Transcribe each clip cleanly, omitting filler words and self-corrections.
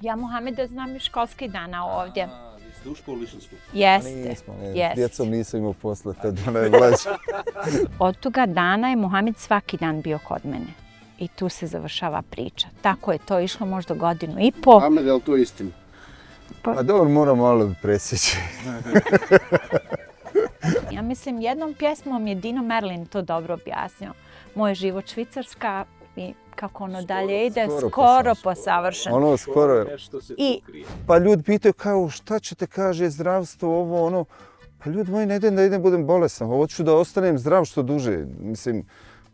Ja Muhameda znam iz školskih dana ovdje. Vi ste u školu išli smo? Jeste. S djecom nisam imao posla, tad ona je mlađa. Od toga dana je Muhamed svaki dan bio kod mene. I tu se završava priča. Tako je to išlo možda 1.5 godina. Muhammed, je li to istina? Pa dobro, moram malo presjeći. Ja mislim, jednom pjesmom je Dino Merlin to dobro objasnio. Moj život Švicarska i kako ono dalje ide, skoro pa savršeno. Ono skoro je. Nešto se I- tu krije. Pa ljudi pitaju kao šta ćete kaže zdravstvo, ovo, ono. Pa ljudi moji, ne idem da idem budem bolestan, hoću da ostanem zdrav što duže. Mislim,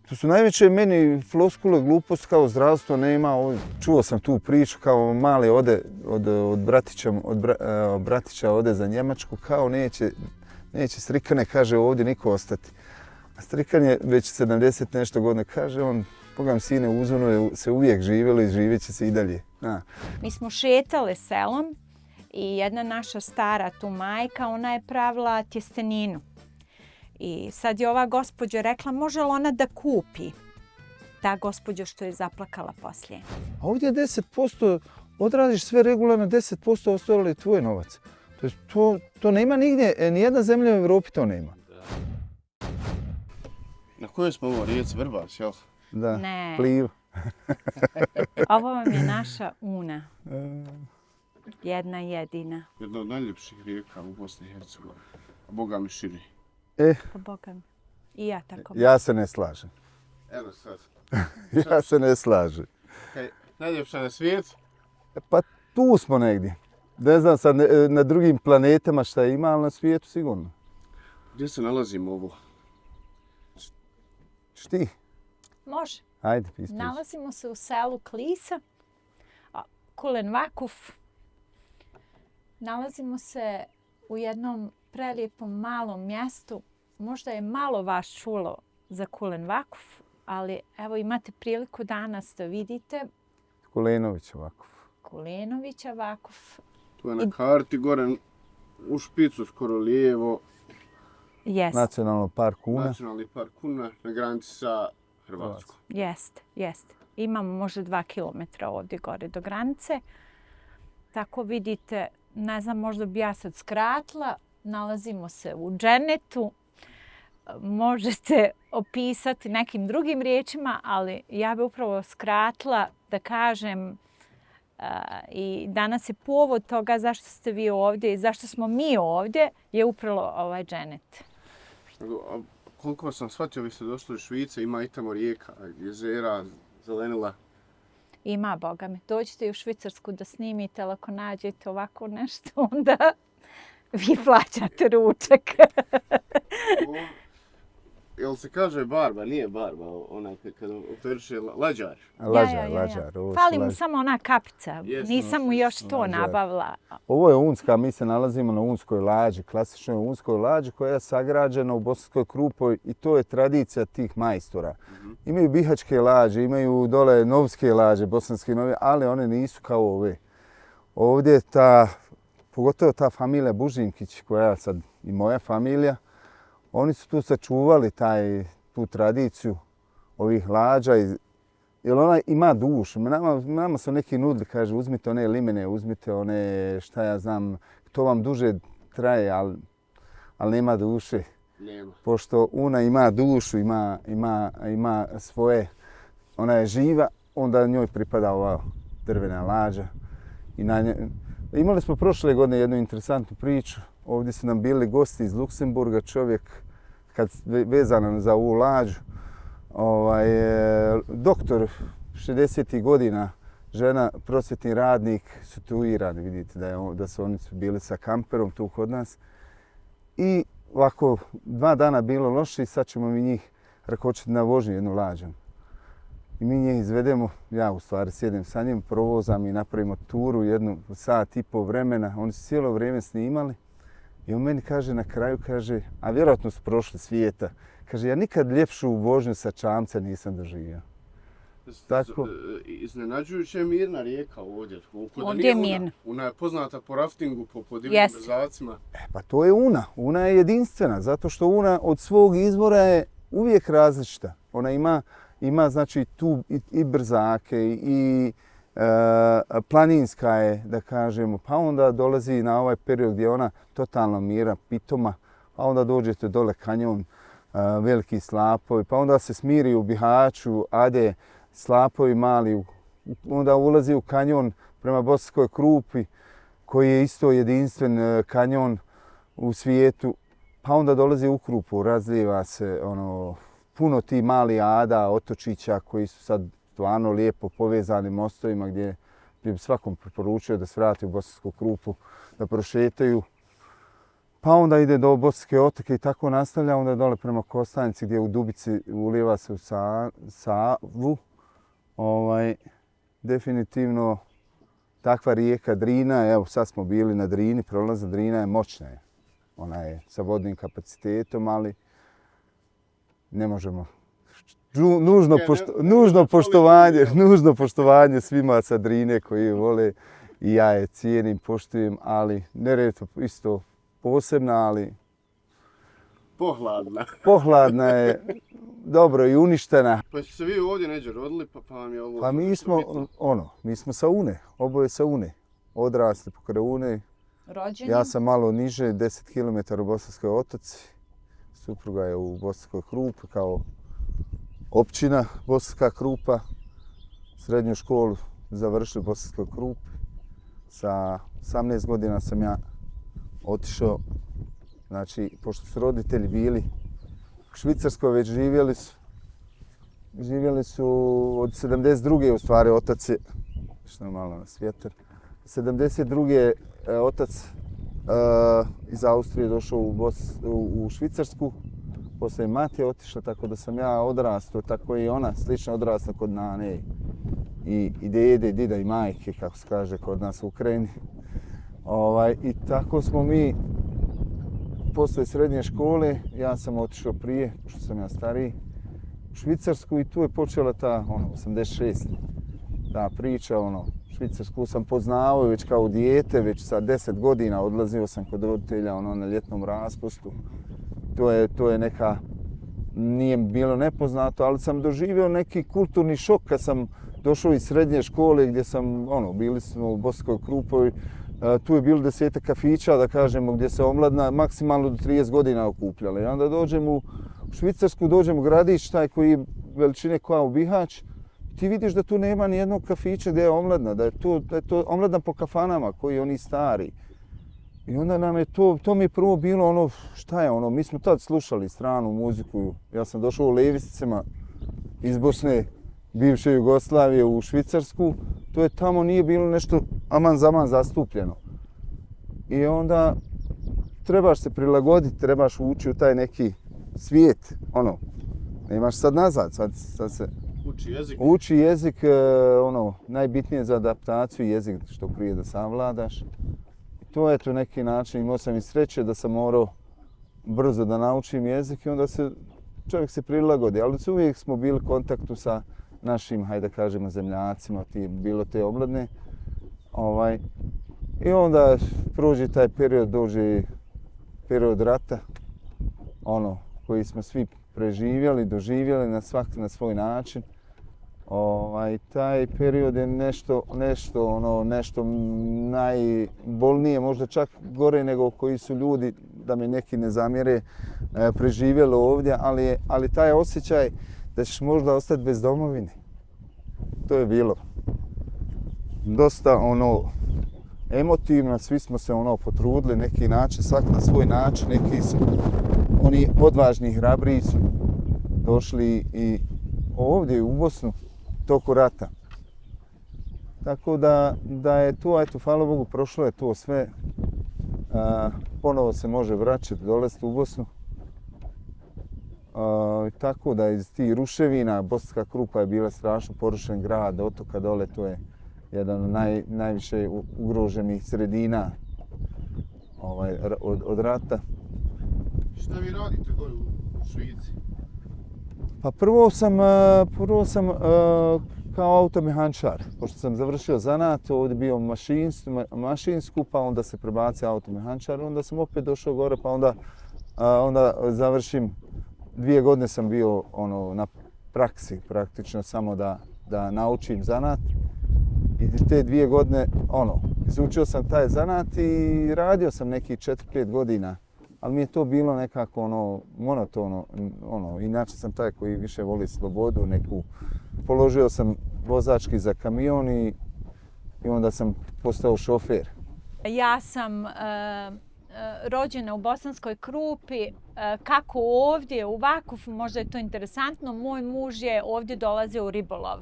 to su najveće meni floskule, glupost kao zdravstvo nema. Čuo sam tu priču kao mali ode od bratića ode za Njemačku, kao neće Strikane, kaže, ovdje niko ostati. A Strikan je već 70 nešto godina, kaže on, pogledam sine, uz ono je se uvijek živjelo i živjet će se i dalje. Mi smo šetale selom i jedna naša stara tu majka, ona je pravila tjesteninu. I sad je ova gospođa rekla, može li ona da kupi? Ta gospođa što je zaplakala poslije. A ovdje je 10%, odradiš sve regularno, 10% ostalo je tvoj novac. To nema nigdje, nijedna zemlja u Europi to nema. Na kojoj smo ovo, rijeci Vrbas, jel? Da, Ne. Pliv. Ovo vam je naša Una. Jedna jedina. Jedna od najljepših rijeka u Bosni i Hercegovini. A Boga mi širi. Pa Boga mi. I ja tako. Ja se ne slažem. Evo sad. Ja se ne slažem. Najljepša na svijetu? Pa tu smo negdje. Ne znam sad na drugim planetama šta ima, ali na svijetu sigurno. Gdje se nalazimo ovo? Šti? Može. Ajde, ispričaj. Nalazimo se u selu Klisa, Kulen Vakuf. Nalazimo se u jednom prelijepom malom mjestu. Možda je malo vas čulo za Kulen Vakuf, ali evo imate priliku danas da vidite Kulenović ovako. Kulenovića Vakuf. Tu je na karti gore u špicu, skoro lijevo. Jest, Nacionalno park Una. Nacionalni park Una na granici sa Hrvatskom. jest. Imamo možda 2 kilometra ovdje gore do granice. Tako vidite, ne znam, možda bi ja sad skratila. Nalazimo se u dženetu. Možete opisati nekim drugim riječima, ali ja bi upravo skratila da kažem i danas je povod toga zašto ste vi ovdje i zašto smo mi ovdje je upravo ovaj dženet. A koliko sam shvatio, vi ste došli u Švice, ima i tamo rijeka, jezera, zelenila. Ima, Boga mi. Dođite i u Švicarsku da snimite, ali ako nađete ovako nešto, onda vi plaćate ručak. Jel se kaže barba? Nije barba, onaj kada operiše lađar. Lađar. Fali mu samo ona kapica. Nisam mu još to nabavila. Ovo je Unska, mi se nalazimo na Unskoj lađi, klasičnoj Unskoj lađi koja je sagrađena u Bosanskoj Krupoj i to je tradicija tih majstora. Imaju bihačke lađe, imaju dole novske lađe, bosanske nove, ali one nisu kao ove. Ovdje pogotovo ta familija Bužinkić, koja je sad i moja familija, oni su tu sačuvali tu tradiciju ovih lađa, jer ona ima dušu. Nama su neki nudili, kaže, uzmite one limene, uzmite one, šta ja znam, to vam duže traje, ali nema duše. Nema. Pošto Una ima dušu, ima svoje, ona je živa, onda njoj pripada ova drvena lađa. Imali smo prošle godine jednu interesantnu priču. Ovdje su nam bili gosti iz Luksemburga, čovjek vezan za ovu lađu. Doktor 60. godina, žena, prosvjetni radnik, situirani, vidite da su oni bili sa kamperom tu kod nas. I ovako 2 dana bilo loše i sad ćemo mi njih rakočiti na vožnju jednu lađu. I mi njih izvedemo, ja u stvari sjedem sa njim, provozam i napravimo turu, 1,5 sata vremena. Oni su cijelo vrijeme snimali. I on meni kaže na kraju, kaže, a vjerojatno su prošli svijeta, kaže, ja nikad ljepšu vožnju sa čamca nisam doživio. Tako. Iznenađujuće mirna rijeka ovdje. Ovdje je mirna. Ona je poznata po raftingu, po divnim brzacima. Pa to je Una. Una je jedinstvena, zato što Una od svog izvora je uvijek različita. Ona ima znači tu i brzake planinska je, da kažemo, pa onda dolazi na ovaj period gdje je ona totalno mira, pitoma, a onda dođete dole kanjon, veliki slapovi, pa onda se smiri u Bihaću, ade slapovi mali, onda ulazi u kanjon prema Bosanskoj Krupi, koji je isto jedinstven kanjon u svijetu, pa onda dolazi u Krupu, razlijeva se puno tih malih ada, otočića koji su sad stvarno lijepo povezani mostovima gdje bi svakom preporučio da se vrati u Bosansku Krupu, da prošetaju. Pa onda ide do Bosanske otoke i tako nastavlja, onda dole prema Kostajnici gdje u Dubici ulijeva se u Savu. Definitivno takva rijeka Drina, evo sad smo bili na Drini, prolazna Drina je moćna. Ona je sa vodnim kapacitetom, ali ne možemo. Nužno poštovanje svima sa Drine koji je vole i ja je cijenim, poštujem, ali neretko isto posebna, ali pohladna je, dobro i uništena. Pa ste se vi ovdje neđe rodili, pa vam je ovo... Pa mi smo sa Une, oboje sa Une, odrasli pokraj Une. Rođeni? Ja sam malo niže, 10 km u Bosanskoj otoci. Supruga je u Bosanskoj Krupi kao općina Bosanska Krupa. Srednju školu završili u Bosanskoj Krupi. Sa 18 godina sam ja otišao, znači, pošto su roditelji bili u Švicarskoj, već živjeli su od 72. u stvari, otac je, što je malo na svjetar, 72. Otac iz Austrije došao u Švicarsku, poslije mati je otišla, tako da sam ja odrastao, tako i ona slično odrasla kod nane i dede, dida i majke, kako se kaže kod nas u Ukrajini. I tako smo mi, poslije srednje škole, ja sam otišao prije, pošto sam ja stariji, u Švicarsku i tu je počela ta 86. ta priča, Švicarsku sam poznao već kao dijete, već sa 10 godina odlazio sam kod roditelja na ljetnom raspustu. To je neka, nije bilo nepoznato, ali sam doživio neki kulturni šok kad sam došao iz srednje škole gdje sam, bili smo u Bosanskoj Krupoj, tu je bilo 10 kafića, da kažemo, gdje se omladna maksimalno do 30 godina okupljala. I onda dođem u Švicarsku, dođem u gradić, taj koji je veličine kao Bihać, ti vidiš da tu nema ni jednog kafića gdje je omladna, da je to omladna po kafanama koji oni stari. I onda nam je to mi je prvo bilo šta je mi smo tad slušali stranu muziku. Ja sam došao u Levisicama iz Bosne, bivše Jugoslavije, u Švicarsku. To je tamo nije bilo nešto aman zaman zastupljeno. I onda trebaš se prilagoditi, trebaš ući u taj neki svijet, nemaš sad nazad, sad se... Uči jezik, najbitnije za adaptaciju jezik, što prije da savladaš. To je to neki način, imao sam i sreće da sam morao brzo da naučim jezik i onda čovjek se prilagodi, ali uvijek smo bili u kontaktu sa našim, hajde da kažemo, zemljacima, bilo te omladne. I onda prođe taj period, dođe period rata, koji smo svi preživjeli, doživjeli na svoj način. Taj period je nešto najbolnije, možda čak gore nego koji su ljudi, da me neki ne zamjere, preživjeli ovdje, ali taj osjećaj da ćeš možda ostati bez domovine, to je bilo dosta emotivno, svi smo se potrudili neki način, svak na svoj način, neki su oni odvažni i hrabriji su došli i ovdje u Bosnu toku rata. Tako da je to, hvala Bogu, prošlo je to sve. Ponovo se može vraćati, dolaziti u Bosnu. Tako da iz tih ruševina, Bosanska Krupa je bila strašno porušen grad, otoka dole, to je jedan od najviše ugroženih sredina od rata. Šta vi radite gore u Švici? Pa prvo sam kao automehančar, pošto sam završio zanat, ovdje bio mašinsku, pa onda se prebacio automehančar, onda sam opet došao gore, pa onda završim, 2 godine sam bio na praksi, praktično samo da naučim zanat. I te 2 godine, izučio sam taj zanat i radio sam nekih 4-5 godina. Ali mi je to bilo nekako monotono, inače sam taj koji više voli slobodu neku. Položio sam vozački za kamion i onda sam postao šofer. Ja sam rođena u Bosanskoj Krupi. Kako ovdje u Vakufu, možda je to interesantno, moj muž je ovdje dolazio u ribolov.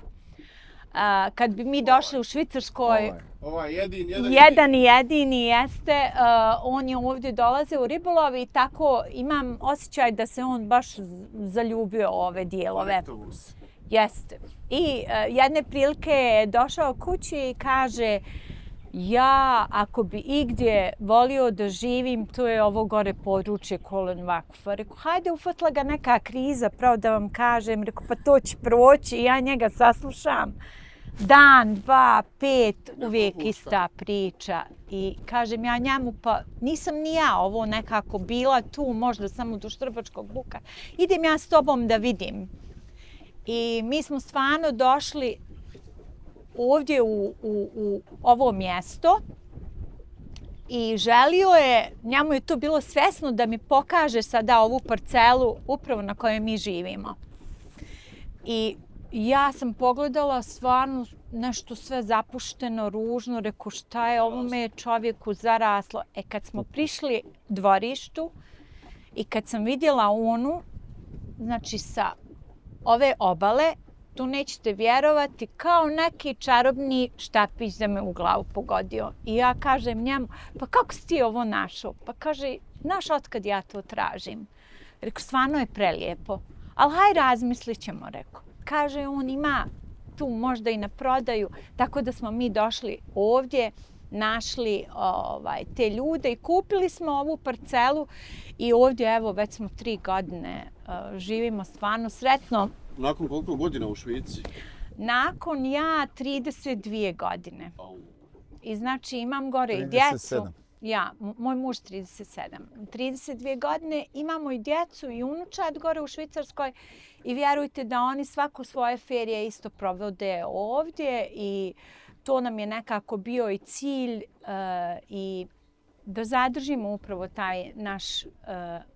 Kad bi mi došli u Švicarskoj, jedan i jedini jeste, on je ovdje dolazio u ribolov i tako imam osjećaj da se on baš zaljubio u ove dijelove. Jeste. I jedne prilike je došao kući i kaže, ja ako bi igdje volio da živim, to je ovo gore područje Kolen Vakufa. Rekao, hajde, ufatila ga neka kriza, pravo da vam kažem. Rekao, pa to će proći i ja njega saslušam. Dan, 2, 5, uvijek ista priča. I kažem ja njemu, pa nisam ni ja ovo nekako bila tu, možda samo do Štrbačkog buka. Idem ja s tobom da vidim. I mi smo stvarno došli ovdje u ovo mjesto i želio je, njemu je to bilo svesno da mi pokaže sada ovu parcelu upravo na kojoj mi živimo. I ja sam pogledala stvarno nešto sve zapušteno, ružno, rekao šta je ovome čovjeku zaraslo. Kad smo prišli dvorištu i kad sam vidjela onu, znači sa ove obale, tu nećete vjerovati, kao neki čarobni štapić da me u glavu pogodio. I ja kažem njemu, pa kako si ti ovo našao? Pa kaže, znaš otkad ja to tražim? Rekao, stvarno je prelijepo. Ali haj razmislit ćemo, rekao. Kaže, on ima tu možda i na prodaju. Tako da smo mi došli ovdje, našli te ljude i kupili smo ovu parcelu. I ovdje, evo, već smo 3 godine živimo stvarno sretno. Nakon koliko godina u Švici? Nakon 32 godine. I znači imam gore 37. i djecu. Ja, moj muž 37. 32 godine, imamo i djecu i unučad gore u Švicarskoj i vjerujte da oni svako svoje ferije isto provode ovdje i to nam je nekako bio i cilj i da zadržimo upravo taj naš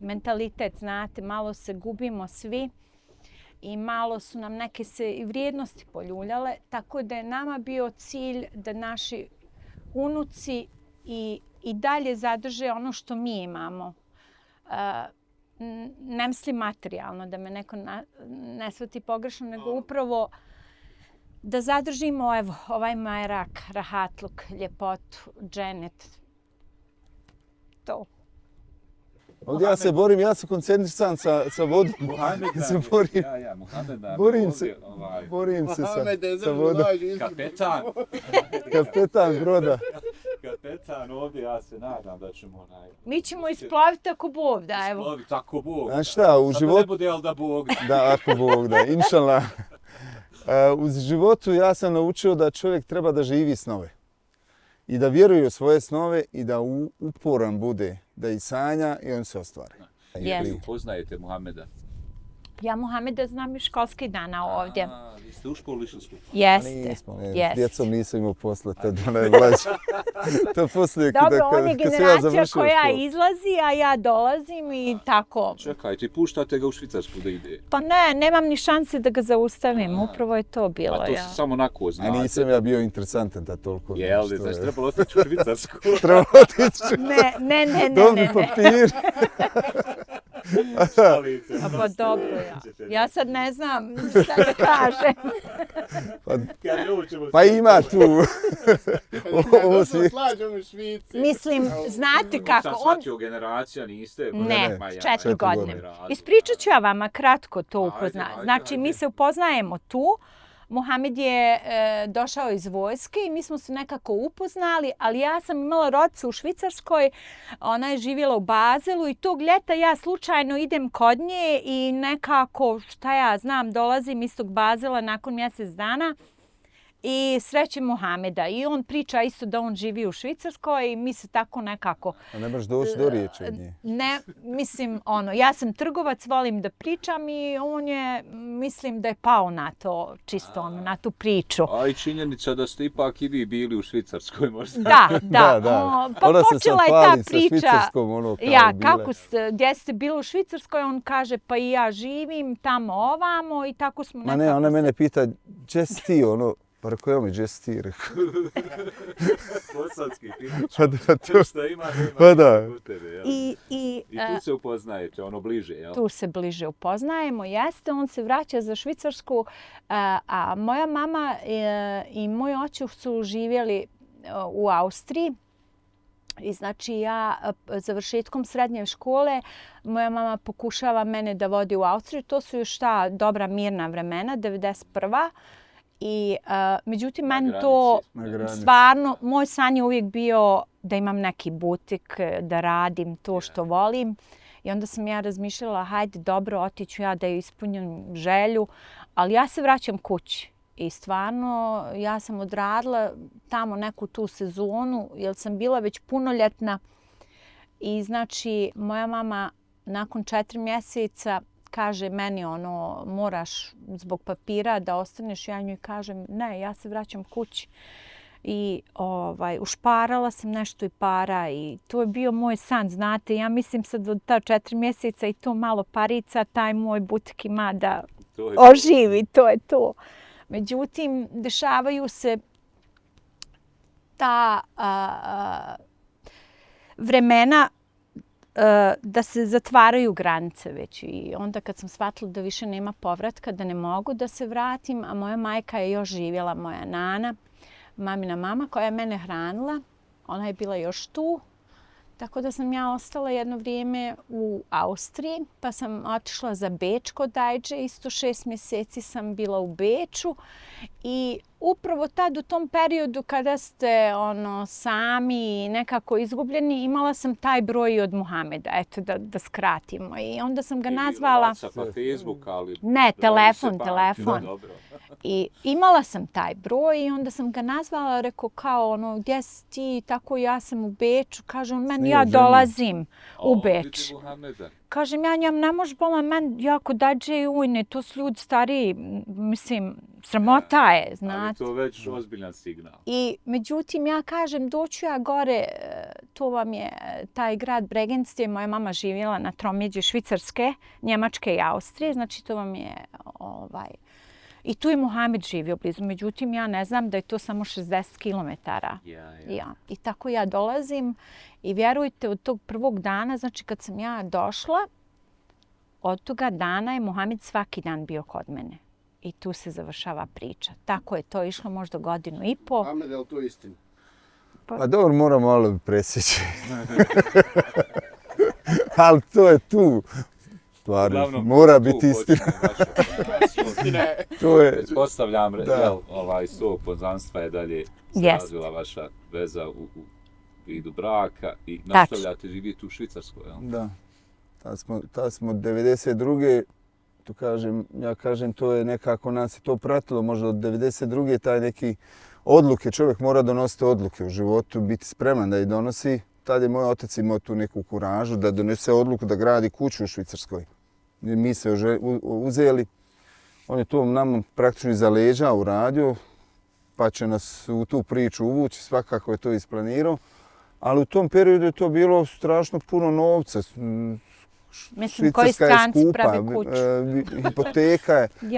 mentalitet, znate, malo se gubimo svi. I malo su nam neke se i vrijednosti poljuljale, tako da je nama bio cilj da naši unuci i dalje zadrže ono što mi imamo. Ne mislim materijalno, da me neko ne shvati pogrešno, nego upravo da zadržimo ovaj majrak, rahatluk, ljepotu, dženet. To. Ovdje ja se borim, ja sam koncentrisan sa vodom. Borim se sa vodom. Kapetan broda. Kapetan ovdje, ja se nadam da ćemo Mi ćemo isplaviti ako Bog da, evo. Isplaviti ako Bog da. Znaš šta, u životu... ne bude, ali da Bog da. Da, ako Bog da, inšallah. U životu ja sam naučio da čovjek treba da živi snove. I da vjeruje u svoje snove i da uporan bude, da ih sanja i on se ostvari. Jeste. Poznajete Muhameda? Ja Muhameda znam iz školskih dana ovdje. Vi ste u školu išli skupa? Jeste. S djecom nisam imao posla, tad ona je mlađa. To poslije dobro, on je generacija koja izlazi, a ja dolazim i tako. Čekajte, puštate ga u Švicarsku da ide? Pa ne, nemam ni šanse da ga zaustavim, upravo je to bilo. A to se samo onako znate. A nisam ja bio interesantan da toliko. Jel, znači trebalo otići u Švicarsku? Trebalo otići. Ne. Dobri papir. Pa dobro, ja sad ne znam šta da kažem. Pa ima tu. Mislim, znate kako. Sam shvatio, generacija niste? Ne, 4 godine. Ispričat ću ja vama kratko to upoznati. Znači, mi se upoznajemo tu. Muhamed je došao iz vojske i mi smo se nekako upoznali, ali ja sam imala rodicu u Švicarskoj, ona je živjela u Bazelu i tog ljeta ja slučajno idem kod nje i nekako, šta ja znam, dolazim iz tog Bazela nakon mjesec dana i srećem Muhameda. I on priča isto da on živi u Švicarskoj i mi se tako nekako... A ne baš doći do riječi od nje. Ne, mislim, ja sam trgovac, volim da pričam i on je, mislim da je pao na to, čisto na tu priču. A i činjenica da ste ipak i vi bili u Švicarskoj možda. Da. Pa Ona se počela sad je ta hvali sa priča. Švicarskom, ono kao Ja, bile. gdje ste bili u Švicarskoj, on kaže pa i ja živim tamo ovamo i tako smo nekako... Ma ne, ona mene pita, gdje si ti, ono, pa rekao, evo mi, gdje si ti, rekao. Bosanski tipič. Pa da, to... Šta ima, Pa da. kod tebe, jel? I tu se upoznajete, ono bliže, jel? tu se bliže upoznajemo, jeste, on se vraća za Švicarsku, a moja mama i moj očuh su živjeli u Austriji. I znači ja završetkom srednje škole, moja mama pokušava mene da vodi u Austriju. To su još ta dobra mirna vremena, 91. I međutim, meni to stvarno, moj san je uvijek bio da imam neki butik, da radim to što volim. I onda sam ja razmišljala, hajde dobro, otiću ja da ispunjam želju, ali ja se vraćam kući. I stvarno, ja sam odradila tamo neku tu sezonu, jer sam bila već punoljetna. I znači, moja mama nakon 4 mjeseca kaže meni moraš zbog papira da ostaneš. Ja njoj kažem, ne, ja se vraćam kući. I ušparala sam nešto i para i to je bio moj san, znate. Ja mislim sad od ta 4 mjeseca i to malo parica, taj moj butik ima da oživi, to je to. Međutim, dešavaju se ta vremena da se zatvaraju granice već. I onda kad sam shvatila da više nema povratka, da ne mogu da se vratim, a moja majka je još živjela, moja nana, mamina mama koja je mene hranila, ona je bila još tu. Tako da sam ja ostala jedno vrijeme u Austriji, pa sam otišla za Beč kod Ajđe. Isto 6 mjeseci sam bila u Beču i upravo tad u tom periodu kada ste sami nekako izgubljeni, imala sam taj broj od Muhameda, eto da skratimo. I onda sam ga nazvala... WhatsApp, Facebook, ali... Ne, telefon. Dobro. I imala sam taj broj i onda sam ga nazvala, rekao kao gdje si ti, tako ja sam u Beču. Kaže on meni, ja dolazim u Beč. Kažem ja njam, ne možeš bola meni jako dađe i ujne, to su ljudi stariji, mislim, sramota je, znate. Ali to već ozbiljan signal. I međutim ja kažem, doću ja gore, to vam je taj grad Bregenz gdje je moja mama živjela na tromeđi Švicarske, Njemačke i Austrije, znači to vam je I tu je Muhamed živio blizu, međutim ja ne znam da je to samo 60 km. Ja. I tako ja dolazim i vjerujte od tog prvog dana, znači kad sam ja došla, od toga dana je Muhamed svaki dan bio kod mene. I tu se završava priča. Tako je to išlo možda 1.5 godina. Muhamed, je li to istina? Pa dobro, moram malo presjeći. Ali to je tu. Stvarno, mora biti istina. To je... Postavljam, iz tog poznanstva je dalje se razvila vaša veza u vidu braka i nastavljate živjeti u Švicarskoj, jel? Da. Tad smo 92. Ja kažem, to je nekako nas je to pratilo, možda od 92. taj neki odluke, čovjek mora donositi odluke u životu, biti spreman da ih donosi. Tad je moj otac imao tu neku kuražu da donese odluku da gradi kuću u Švicarskoj. Mi se uzeli, on je to nama praktično iza leđa uradio, pa će nas u tu priču uvući, svakako je to isplanirao. Ali u tom periodu je to bilo strašno puno novca. Mislim, koji stranci pravi kuću?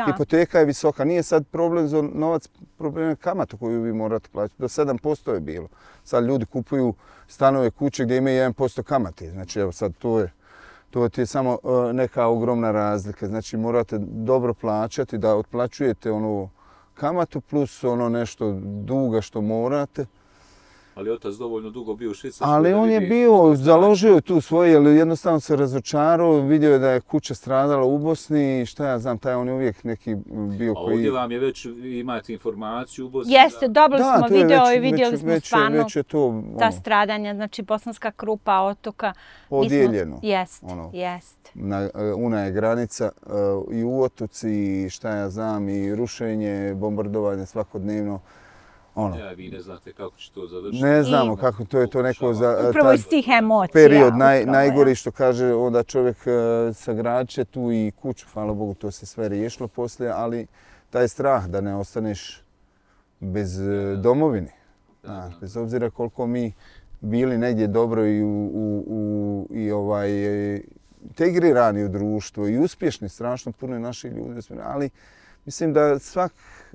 Hipoteka je visoka. Nije sad problem za novac, problem je kamata koju vi morate plaćati. Do 7% je bilo. Sad ljudi kupuju stanove, kuće gdje imaju 1% kamate. Znači, evo sad to ti je samo neka ogromna razlika. Znači, morate dobro plaćati da otplaćujete kamatu plus nešto duga što morate. Ali otac dovoljno dugo bio u Švicarskoj. Ali on je bio, založio tu svoje, jer jednostavno se razočarao, vidio je da je kuća stradala u Bosni i šta ja znam, taj on je uvijek neki bio koji... A ovdje vam je već, imate informaciju u Bosni? Jeste, dobili smo video i vidjeli smo stvarno već je to, ta stradanja, znači Bosanska Krupa, otoka. Podijeljeno. Jest. Una je granica i u otoci i šta ja znam, i rušenje, bombardovanje svakodnevno. ono, Ja, vi ne znate kako će to završiti. ne znamo kako to je to neko za Upravo taj iz tih emocija. period upravo, najgori ja. što kaže onda čovjek sagradit će tu i kuću, hvala Bogu to se sve riješilo poslije, ali taj strah da ne ostaneš bez domovine. Bez obzira koliko mi bili negdje dobro i integrirani u društvo i uspješni, strašno puno naših ljudi, ali mislim da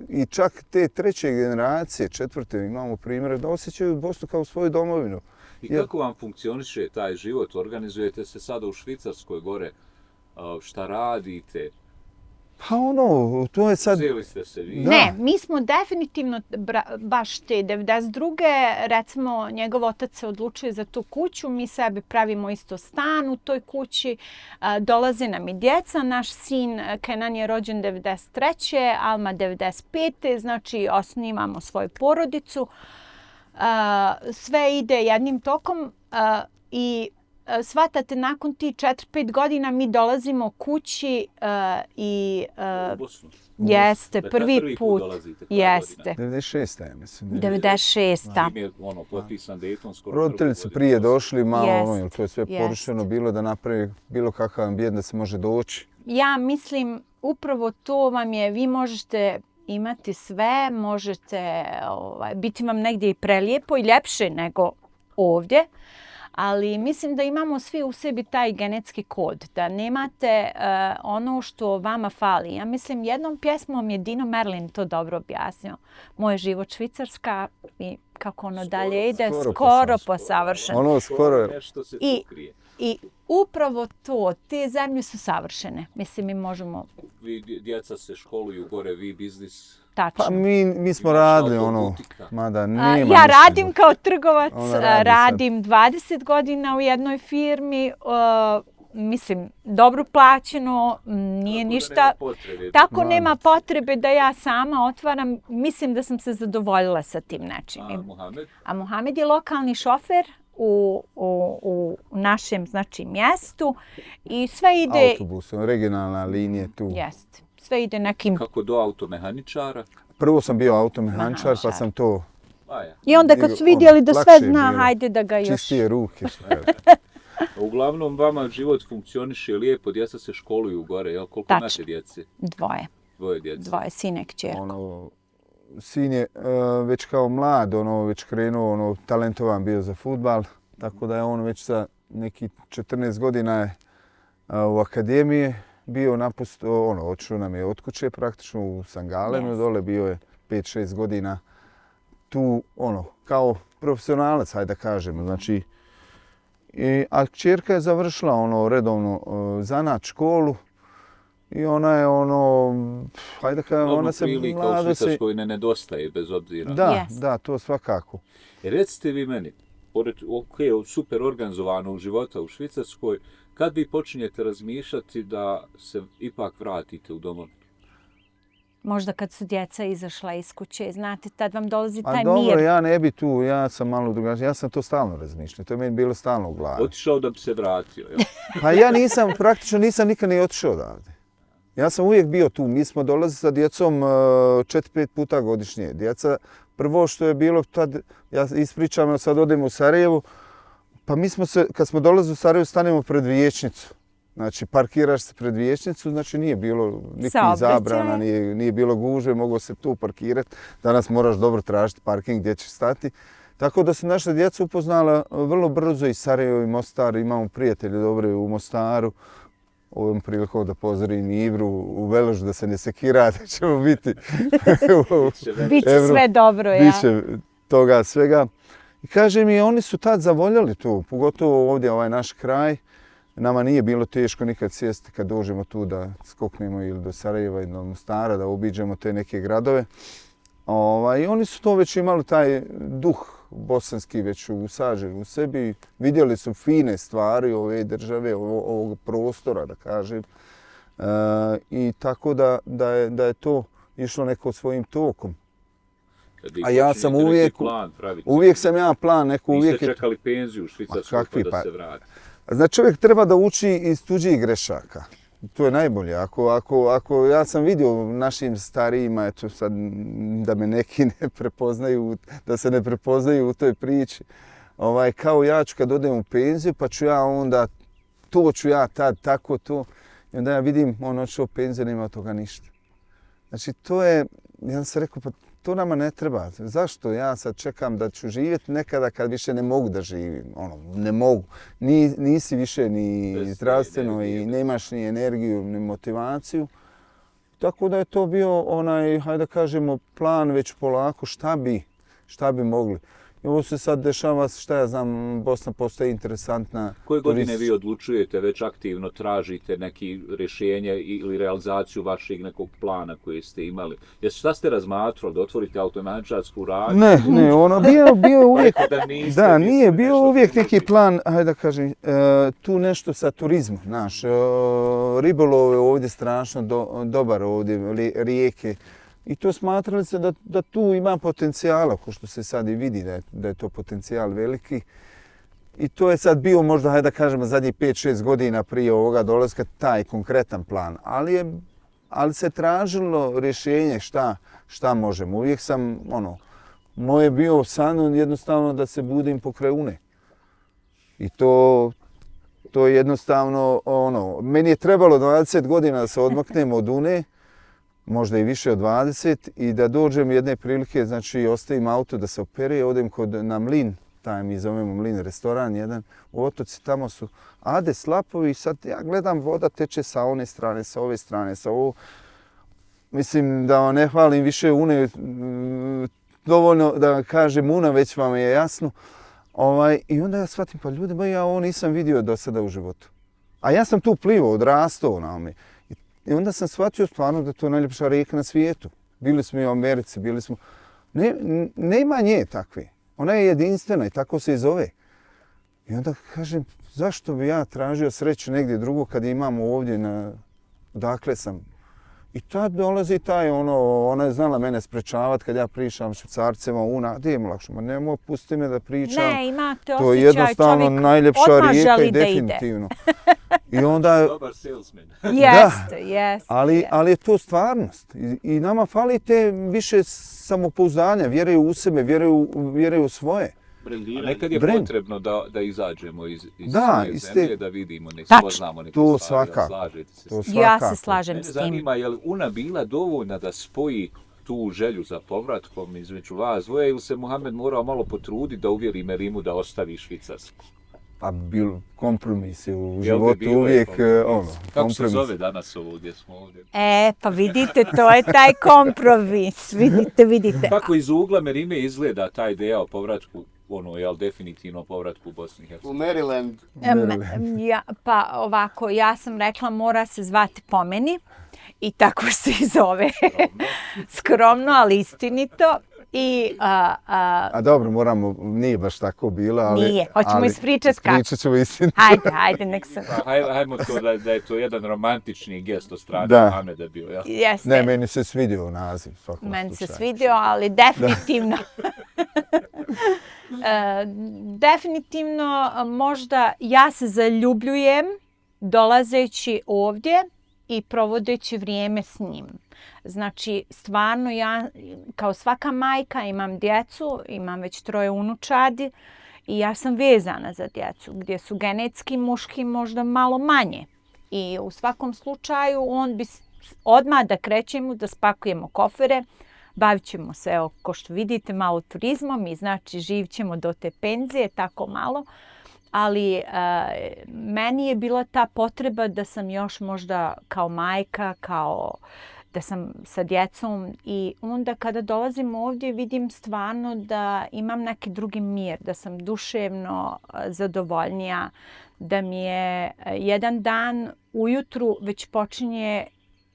i čak te treće generacije, četvrte, imamo primjere da osjećaju Bosnu kao svoju domovinu. I kako vam funkcioniše taj život? Organizujete se sada u Švicarskoj gore? Šta radite? Pa ono, to je sad... Uzeli ste se vi? Da. Ne, mi smo definitivno baš te 92. recimo njegov otac se odlučio za tu kuću, mi sebi pravimo isto stan u toj kući, dolaze nam i djeca, naš sin Kenan je rođen 93. Alma 95. znači osnivamo svoju porodicu. Sve ide jednim tokom i shvatate, nakon ti 4-5 godina mi dolazimo kući i... U Bosnu? Jeste, Dakle, prvi put. dolazite, Jeste. 96. ja mislim. 96. Im je potpisan Dayton skoro. Roditelji su prije došli malo, Jest, jer to je sve jest. porušeno bilo da napravi bilo kakav ambijent da se može doći. Ja mislim, upravo to vam je, vi možete imati sve, možete biti vam negdje i prelijepo i ljepše nego ovdje. Ali mislim da imamo svi u sebi taj genetski kod, da nemate ono što vama fali. Ja mislim, jednom pjesmom je Dino Merlin to dobro objasnio. Moj život Švicarska i kako ono dalje ide, skoro po savršen. Ono skoro je. Nešto se tu krije. I upravo to, te zemlje su savršene. Mislim, mi možemo... Vi djeca se školuju gore, vi biznis. Tačno. Pa mi smo radili ono, mada nema Ja ništa. radim kao trgovac, Ona radi radim 20 godina u jednoj firmi, mislim, dobro plaćeno, nije ništa. Tako nema potrebe da ja sama otvaram, mislim da sam se zadovoljila sa tim nečim. A Mohamed je lokalni šofer u našem, znači, mjestu i sve ide... Autobusom, regionalna linija tu. Jeste. Sve ide nekim... Kako do automehaničara? Prvo sam bio automehaničar, pa sam to... I onda kad su vidjeli da sve zna, hajde da ga još... Čistije ruke. Uglavnom, vama život funkcioniše lijepo, djeca se školuju gore, jel? Koliko imate djece? Dvoje djece. sine, kćerku. Sin je već kao mlad, već krenuo, talentovan bio za fudbal, tako da je on već sa nekih 14 godina je u akademiji bio otišao nam je od kuće praktično u Sangalenu, dole bio je 5-6 godina tu, kao profesionalac, hajde da kažemo, znači. A kćerka je završila redovno zanat školu i ona je hajde da kažemo, ona se mlado se... u Švicarskoj ne nedostaje bez obzira. Da, to svakako. Recite vi meni, pored super organizovanog života u Švicarskoj, kad vi počinjete razmišljati da se ipak vratite u domovinu? Možda kad su djeca izašla iz kuće, znate, tad vam dolazi taj mir. Dobro, ja ne bi tu, ja sam malo drugačiji, ja sam to stalno razmišljao, to je meni bilo stalno u glavi. Otišao da bi se vratio, jel? Pa ja praktično nisam nikad ni otišao odavde. Ja sam uvijek bio tu, mi smo dolazili sa djecom 4-5 puta godišnje. Djeca, prvo što je bilo tad, ja ispričam, sad odemo u Sarajevo, pa mi smo se, kad smo dolazili u Sarajevo, stanemo pred vijećnicu. Znači, parkiraš se pred vijećnicu, znači nije bilo nikakvih zabrana, nije bilo gužve, moglo se tu parkirati. Danas moraš dobro tražiti parking gdje ćeš stati. Tako da su naša djeca upoznala vrlo brzo i Sarajevo i Mostar. Imamo prijatelje dobre u Mostaru. Ovom prilikom da pozdravim Ibru u Veložu, da se ne sekira, da ćemo biti... Biće sve dobro, ja. Biće toga svega. I kaže mi, oni su tad zavoljeli tu, pogotovo ovdje ovaj naš kraj. Nama nije bilo teško nikad sjesti kad dođemo tu da skoknemo ili do Sarajeva ili do Mostara, da obiđemo te neke gradove. I oni su to već imali, taj duh bosanski već usađen u sebi. Vidjeli su fine stvari ove države, ovog prostora, da kažem. I tako da je to išlo neko svojim tokom. A ja sam uvijek sam ja plan, neko uvijek... Vi ste čekali penziju u Švicarskoj pa da se vrati. Znači čovjek treba da uči iz tuđih grešaka. To je najbolje. Ako ja sam vidio našim starijima, eto sad da me neki ne prepoznaju, da se ne prepoznaju u toj priči, kao ja ću kad odem u penziju, pa ću ja onda, to ću ja tad, tako to. I onda ja vidim, on otišao u penziju, nema od toga ništa. Znači to je, ja sam rekao, pa to nama ne treba. Zašto ja sad čekam da ću živjeti nekada kad više ne mogu da živim? Ne mogu. Nisi više ni zdravstveno i nemaš ni energiju, ni motivaciju. Tako da je to bio onaj, hajde da kažemo, plan već polako šta bi mogli. I ovo se sad dešava, šta ja znam, Bosna postaje interesantna. Koje godine vi odlučujete, već aktivno tražite neki rješenje ili realizaciju vašeg nekog plana koji ste imali? Šta ste razmatrali, da otvorite automatičarsku radnju? Ne, bio uvijek, nije bio uvijek neki plan, hajde da kažem, tu nešto sa turizmom, naš, ribolov je ovdje strašno dobar ovdje, rijeke. I to smatrali se da tu ima potencijala, ko što se sad i vidi da je to potencijal veliki. I to je sad bio možda, hajde da kažemo, zadnjih 5-6 godina prije ovoga dolaska taj konkretan plan. Ali se tražilo rješenje šta možemo. Uvijek sam, moj je bio san jednostavno da se budim pokraj Une. I to je jednostavno, meni je trebalo 20 godina da se odmaknem od Une, možda i više od 20, i da dođem jedne prilike, znači ostavim auto da se opere, odem na mlin, taj mi zovemo mlin, restoran jedan, u Otoci, tamo su ade slapovi i sad ja gledam, voda teče sa one strane, sa ove strane, sa ovo. Mislim da vam ne hvalim više Une, dovoljno da kažem Una, već vam je jasno. I onda ja shvatim, pa ljudi, ja ovo nisam vidio do sada u životu. A ja sam tu plivao, odrastao na ome. I onda sam shvatio stvarno da je to najljepša rijeka na svijetu. Bili smo i u Americi, bili smo... Nema nje takve. Ona je jedinstvena i tako se i zove. I onda kažem, zašto bi ja tražio sreću negdje drugo kad imamo ovdje odakle sam. I tad dolazi ona je znala mene sprečavati kad ja pričam Švicarcima, Una, gdje je mu lakše? Ma nemoj, pusti me da pričam. Ne, imate to je jednostavno najljepša rijeka i definitivno. I onda... Dobar salesman. Jeste. Ali je to stvarnost. I nama fali te više samopouzdanja, vjeruju u sebe, vjeruju u svoje. A nekad je potrebno da izađemo iz svoje zemlje, da vidimo, ne spoznamo neke stvari, da slažete se. Ja se slažem s tim. Mene zanima, je li Una bila dovoljna da spoji tu želju za povratkom između vas dvoje, ili se Muhammed morao malo potruditi da uvjeri Merimu da ostavi Švicarsku? Pa bilo kompromisi u životu uvijek, kompromis. Kako se zove danas ovo gdje smo ovdje? Pa vidite, to je taj kompromis, vidite. Kako iz ugla Merime izgleda ta ideja o povratku, definitivno povratku u Bosni i Hercegovini? U Maryland. Pa ovako, ja sam rekla mora se zvati po meni i tako se i zove. Skromno, ali istinito. A dobro, nije baš tako bilo, ali... Nije, hoćemo ispričati kako. Ispričat ćemo istinu. Hajde, nek se... Hajmo to da je to jedan romantični gest od strane Muhameda bio, jel? Jeste. Ne, meni se svidio naziv, svakom slučaju. Meni se svidio, ali definitivno... Definitivno, možda ja se zaljubljujem dolazeći ovdje i provodeći vrijeme s njim. Znači, stvarno ja, kao svaka majka, imam djecu, imam već 3 unučadi i ja sam vezana za djecu, gdje su genetski muški možda malo manje. I u svakom slučaju, on bi odmah da krećemo, da spakujemo kofere, bavit ćemo se, evo, ko što vidite, malo turizmom i znači živit ćemo do te penzije, tako malo. Ali meni je bila ta potreba da sam još možda kao majka, kao da sam sa djecom i onda kada dolazim ovdje vidim stvarno da imam neki drugi mir, da sam duševno zadovoljnija, da mi je jedan dan ujutru već počinje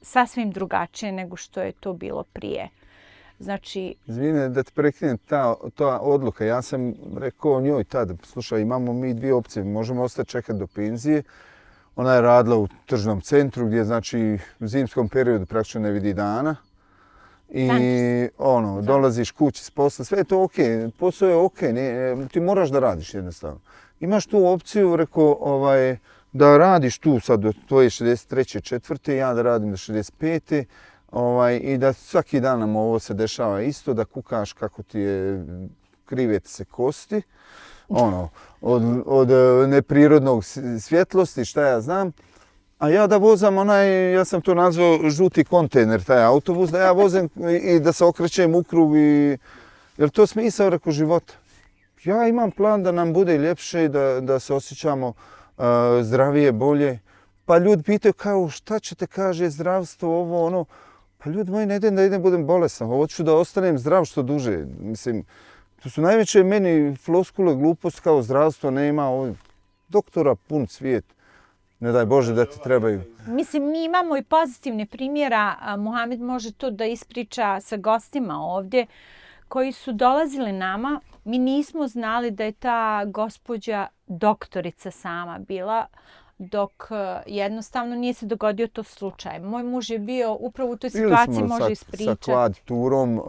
sasvim drugačije nego što je to bilo prije. Znači... Izvine, da te prekinem, ta odluka, ja sam rekao njoj tada, slušaj, imamo mi 2 opcije, možemo ostati čekati do penzije. Ona je radila u tržnom centru gdje, znači, u zimskom periodu praktično ne vidi dana. I dolaziš kući s posla, sve je to okej, posao je okej, ti moraš da radiš jednostavno. Imaš tu opciju, rekao, da radiš tu sad do tvoje 63. četvrte, ja da radim do 65. I da svaki dan nam ovo se dešava isto, da kukaš kako ti je krive ti se kosti, od neprirodnog svjetlosti, šta ja znam. A ja da vozam ja sam to nazvao žuti kontejner, taj autobus, da ja vozim i da se okrećem u krug jer to smisao reko života. Ja imam plan da nam bude ljepše i da se osjećamo zdravije, bolje. Pa ljudi pitaju kao šta ćete, kaže zdravstvo, ovo, ono. Pa ljudi moji, ne idem da idem budem bolestan, hoću da ostanem zdrav što duže. Mislim, to su najveće meni floskule, glupost kao zdravstvo nema, doktora pun svijet. Ne daj Bože da ti trebaju. Mislim, mi imamo i pozitivne primjera. Muhamed može to da ispriča sa gostima ovdje koji su dolazili nama. Mi nismo znali da je ta gospođa doktorica sama bila, dok jednostavno nije se dogodio to slučaj. Moj muž je bio upravo u toj situaciji, može ispričati. Sa klad turom,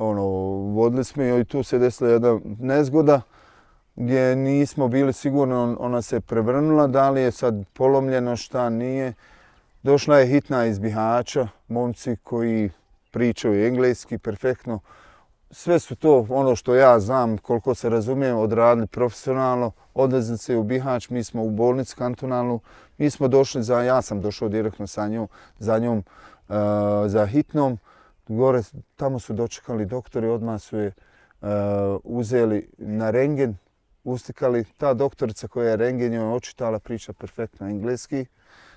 vodili smo i tu se desila jedna nezgoda gdje nismo bili sigurni, ona se prevrnula, da li je sad polomljeno, šta nije. Došla je hitna iz Bihaća, momci koji pričaju engleski perfektno. Sve su to, ono što ja znam, koliko se razumijem, odradili profesionalno. Odvezli se u Bihać, mi smo u bolnici kantonalnu. Mi smo došli ja sam došao direktno za njom, za hitnom. Gore, tamo su dočekali doktori, odmah su je uzeli na rentgen, ustikali. Ta doktorica koja je rentgen joj očitala, priča perfektno engleski.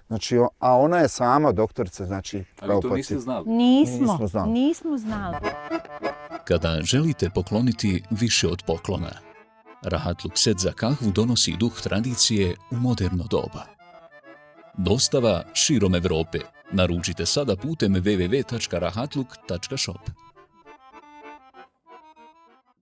Znači, a ona je sama doktorica, znači... Ali to niste znali? Nismo znali. Kada želite pokloniti više od poklona, Rahatluk set za kahvu donosi duh tradicije u moderno doba. Dostava širom Evrope. Naručite sada putem www.rahatluk.shop.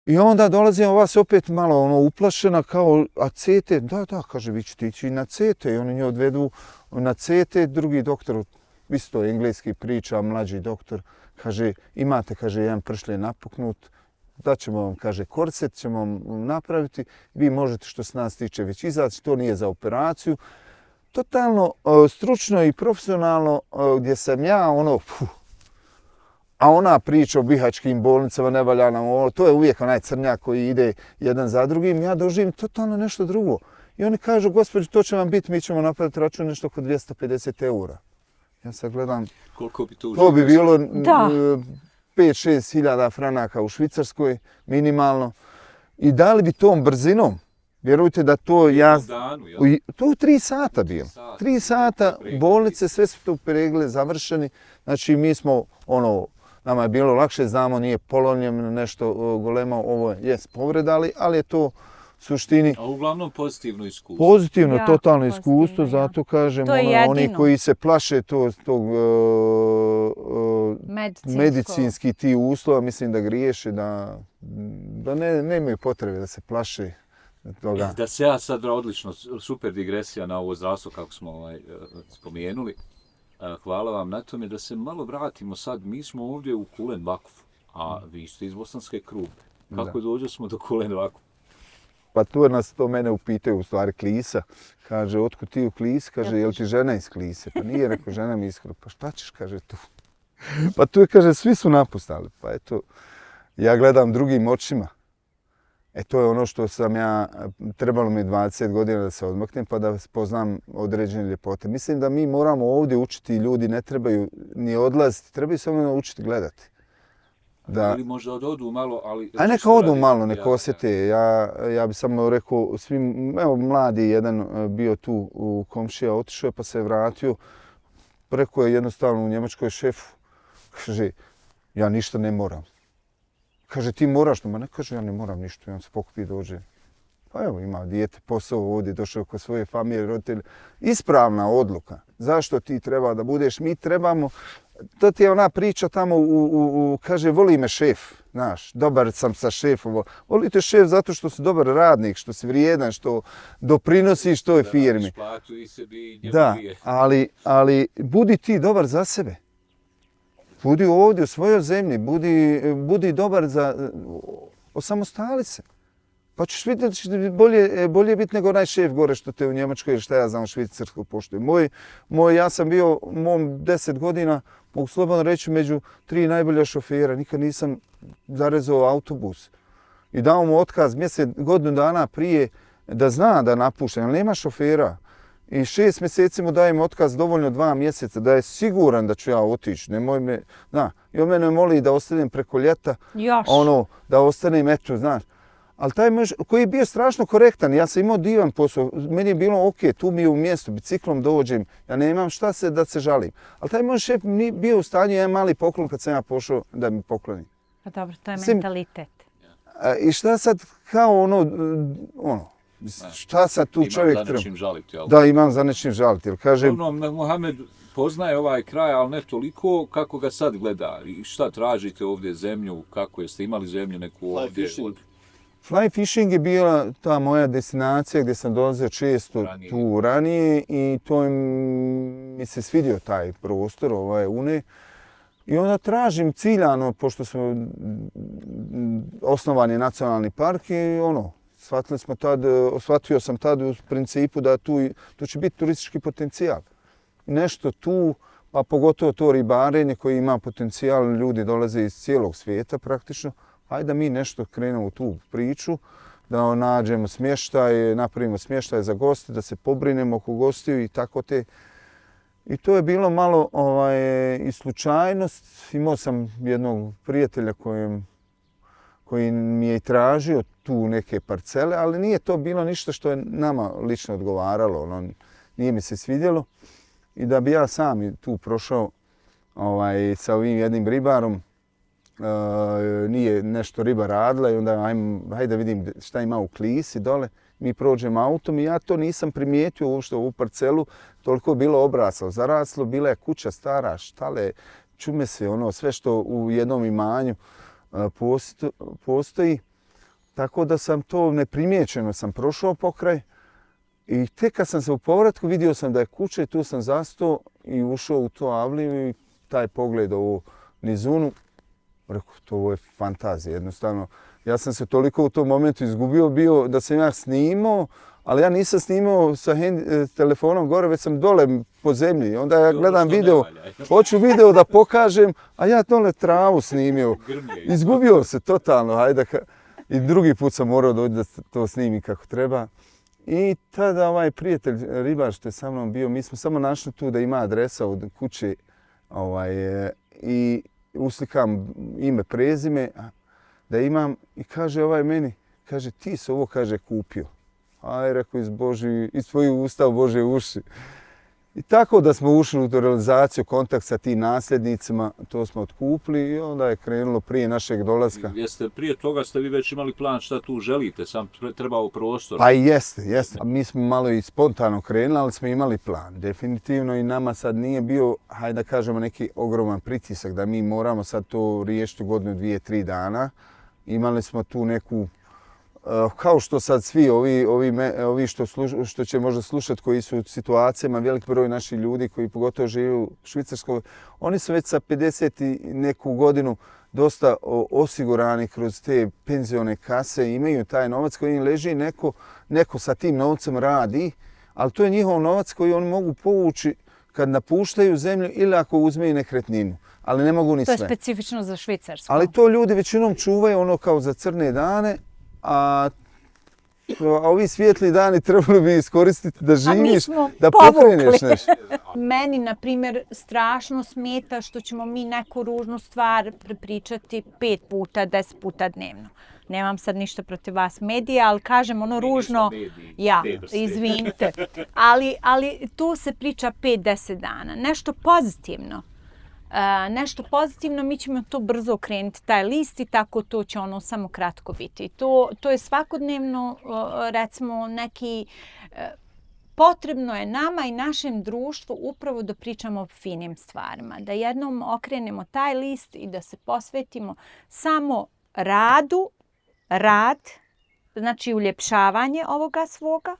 I onda dolazimo vas opet malo uplašena kao, a CT, da, kaže, vi ćete ići na CT. I oni nje odvedu na CT, drugi doktor, isto engleski priča, mlađi doktor, kaže, imate, kaže, jedan pršlje napuknut, daćemo vam, kaže, korset, ćemo vam napraviti, vi možete što se nas tiče već izaći, to nije za operaciju. Totalno stručno i profesionalno, gdje sam ja, a ona priča o bihaćkim bolnicama, ne valja nam to je uvijek onaj crnjak koji ide jedan za drugim, ja doživim totalno nešto drugo. I oni kažu, gospođo, to će vam biti, mi ćemo napraviti račun nešto oko 250 eura. Ja sad gledam, koliko bi to bi bilo 5-6 hiljada franaka u Švicarskoj, minimalno. I da li bi tom brzinom, vjerujte da to ja... To je 3 sata bilo. 3 sata, bolnice, sve su to pregled završeni. Znači mi smo, nama je bilo lakše, znamo, nije polomljeno nešto golema, ovo je povreda, ali je to suštini... A uglavnom pozitivno iskustvo. Pozitivno, totalno iskustvo, zato kažem, oni koji se plaše tog medicinski ti uslova, mislim da griješe, da nemaju potrebe da se plaše toga. Da se ja sad, odlično, super digresija na ovo zdravstvo kako smo spomenuli. Hvala vam na tome da se malo vratimo sad. Mi smo ovdje u Kulen Vakfu, a vi ste iz Bosanske Krupne. Kako dođe smo do Kulen Vakfu? Pa tu nas to mene upitaju, u stvari Klisa. Kaže, otkud ti u Klisi? Kaže, jel ti žena iz Klise? Pa nije, rekao, žena mi iz Krupne. Pa šta ćeš, kaže, tu? Pa tu je, kaže, svi su napustali. Pa eto, ja gledam drugim očima. To je ono što sam ja, trebalo mi 20 godina da se odmaknem pa da spoznam određene ljepote. Mislim da mi moramo ovdje učiti, ljudi ne trebaju ni odlaziti, trebaju samo naučiti gledati. Ili možda da odu malo, ali... A neka odu malo, neka osjete. Ja bi samo rekao svim, evo mladi jedan bio tu u komšija, otišao je pa se je vratio. Rekao je jednostavno u Njemačkoj šefu, kaže, ja ništa ne moram. Kaže, ti moraš, ma ne kaže, ja ne moram ništa, on se pokupi i dođe. Pa evo, ima dijete, posao ovdje, došao kod svoje familije, roditelje. Ispravna odluka. Zašto ti treba da budeš? Mi trebamo, to ti je ona priča tamo, kaže, voli me šef, znaš, dobar sam sa šefom. Volite šef zato što si dobar radnik, što si vrijedan, što doprinosiš toj firmi. Da, ali budi ti dobar za sebe. Budi ovdje u svojoj zemlji, budi dobar osamostali se. Pa ćeš vidjeti da će ti bolje biti nego onaj šef gore što te u Njemačkoj ili šta ja znam u Švicarskoj poštuje. Ja sam bio u mom 10 godina, mogu slobodno reći, među 3 najbolja šofera. Nikad nisam zarezao autobus. I dao mu otkaz godinu dana prije da zna da napuštam, jer nema šofera. I 6 mjeseci mu dajem otkaz, dovoljno 2 mjeseca, da je siguran da ću ja otići. Nemoj me, i on mene moli da ostanem preko ljeta, da ostanem, eto, znaš. Ali taj muž koji je bio strašno korektan, ja sam imao divan posao, meni je bilo ok, tu mi je u mjestu, biciklom dođem, ja nemam šta da se žalim. Ali taj moj šef nije bio u stanju, jedan mali poklon kad sam ja pošao da mi pokloni. Pa dobro, to je mentalitet. I šta sad kao šta sad tu čovjek treba? Imam za nečim žaliti, jel? Da, imam za nečim žaliti, jer kažem... Mohamed poznaje ovaj kraj, ali ne toliko kako ga sad gleda. I šta tražite ovdje, zemlju, kako jeste imali zemlju neku ovdje? Fly fishing je bila ta moja destinacija gdje sam dolazio često tu ranije i to mi se svidio taj prostor, Une. I onda tražim ciljano, pošto smo osnovani nacionalni park i shvatio sam tad u principu da tu će biti turistički potencijal. Nešto tu, pa pogotovo to ribarenje koji ima potencijal, ljudi dolaze iz cijelog svijeta praktično. Hajde da mi nešto krenemo u tu priču, da nađemo smještaj, napravimo smještaj za goste, da se pobrinemo oko gostiju i tako te. I to je bilo malo i slučajnost. Imao sam jednog prijatelja koji mi je tražio tu neke parcele, ali nije to bilo ništa što je nama lično odgovaralo. Nije mi se svidjelo. I da bi ja sam tu prošao sa ovim jednim ribarom, nije nešto riba radila i onda hajde da vidim šta ima u klisi dole. Mi prođemo autom i ja to nisam primijetio uopšte ovu parcelu. Toliko je bilo obraslo, zaraslo, bila je kuća stara, štale, čume se, sve što u jednom imanju postoji. Tako da sam to neprimjećeno sam prošao pokraj. I tek kad sam se u povratku vidio sam da je kuća i tu sam zastao i ušao u to avliju i taj pogled ovu nizunu. Rekao, to je fantazija, jednostavno. Ja sam se toliko u tom momentu izgubio bio da sam ja snimao, ali ja nisam snimao sa telefonom gore, već sam dole po zemlji. Onda ja gledam video, hoću video da pokažem, a ja dole travu snimio. Izgubio se totalno, I drugi put sam morao doći da to snimim kako treba. I tada ovaj prijatelj ribar što je sa mnom bio, mi smo samo našli tu da ima adresa od kuće i uslikam ime, prezime, da imam i kaže meni, kaže ti si ovo, kaže, kupio. Aj, rekao, iz tvojih usta u Božje uši. I tako da smo ušli u tu realizaciju, kontakt sa tim nasljednicima, to smo otkupili i onda je krenulo prije našeg dolaska. Prije toga ste vi već imali plan šta tu želite, sam trebao prostor? Pa jeste. Mi smo malo i spontano krenuli, ali smo imali plan. Definitivno i nama sad nije bio, hajde da kažemo, neki ogroman pritisak da mi moramo sad to riješiti u godinu, 2-3 dana. Imali smo tu neku, kao što sad svi ovi što će možda slušati koji su u situacijama, velik broj naših ljudi koji pogotovo žive u Švicarskoj, oni su već sa 50 i neku godinu dosta osigurani kroz te penzione kase, imaju taj novac koji im leži, neko sa tim novcem radi, ali to je njihov novac koji oni mogu povući kad napuštaju zemlju ili ako uzmeju nekretninu. Ali ne mogu ni sve. To je specifično za Švicarsku. Ali to ljudi većinom čuvaju kao za crne dane, a ovi svijetli dani trebali bi iskoristiti da živiš, da pokreneš nešto. Meni, na primjer, strašno smeta što ćemo mi neku ružnu stvar prepričati 5 puta, 10 puta dnevno. Nemam sad ništa protiv vas medija, ali kažem ružno, izvinite. Ali tu se priča 5-10 dana. Nešto pozitivno, mi ćemo to brzo okrenuti, taj list, i tako to će samo kratko biti. To je svakodnevno, recimo, neki... Potrebno je nama i našem društvu upravo da pričamo o finim stvarima, da jednom okrenemo taj list i da se posvetimo samo rad, znači uljepšavanje ovoga svoga.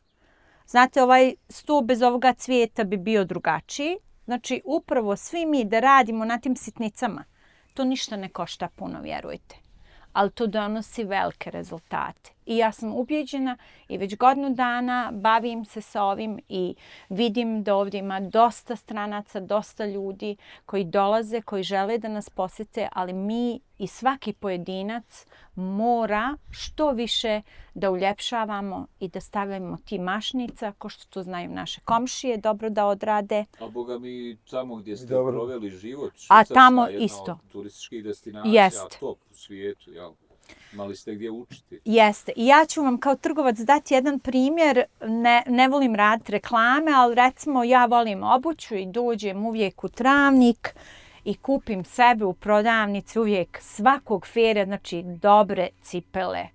Znate, ovaj sto bez ovoga cvijeta bi bio drugačiji. Znači, upravo svi mi da radimo na tim sitnicama, to ništa ne košta puno, vjerujte. Ali to donosi velike rezultate. I ja sam ubijeđena i već godinu dana bavim se sa ovim i vidim da ovdje ima dosta stranaca, dosta ljudi koji dolaze, koji žele da nas posjete, ali mi i svaki pojedinac mora što više da uljepšavamo i da stavljamo ti mašnica, ko što to znaju naše komšije, dobro da odrade. A boga mi tamo gdje ste Dobro. proveli život, A Švicarska tamo je jedna isto. od turističkih destinacija, Jest. top u svijetu, jel? Imali ste gdje učiti. Jeste. I ja ću vam kao trgovac dati jedan primjer. Ne volim raditi reklame, ali recimo ja volim obuću i dođem uvijek u Travnik i kupim sebe u prodavnici uvijek svakog fera, znači dobre cipele.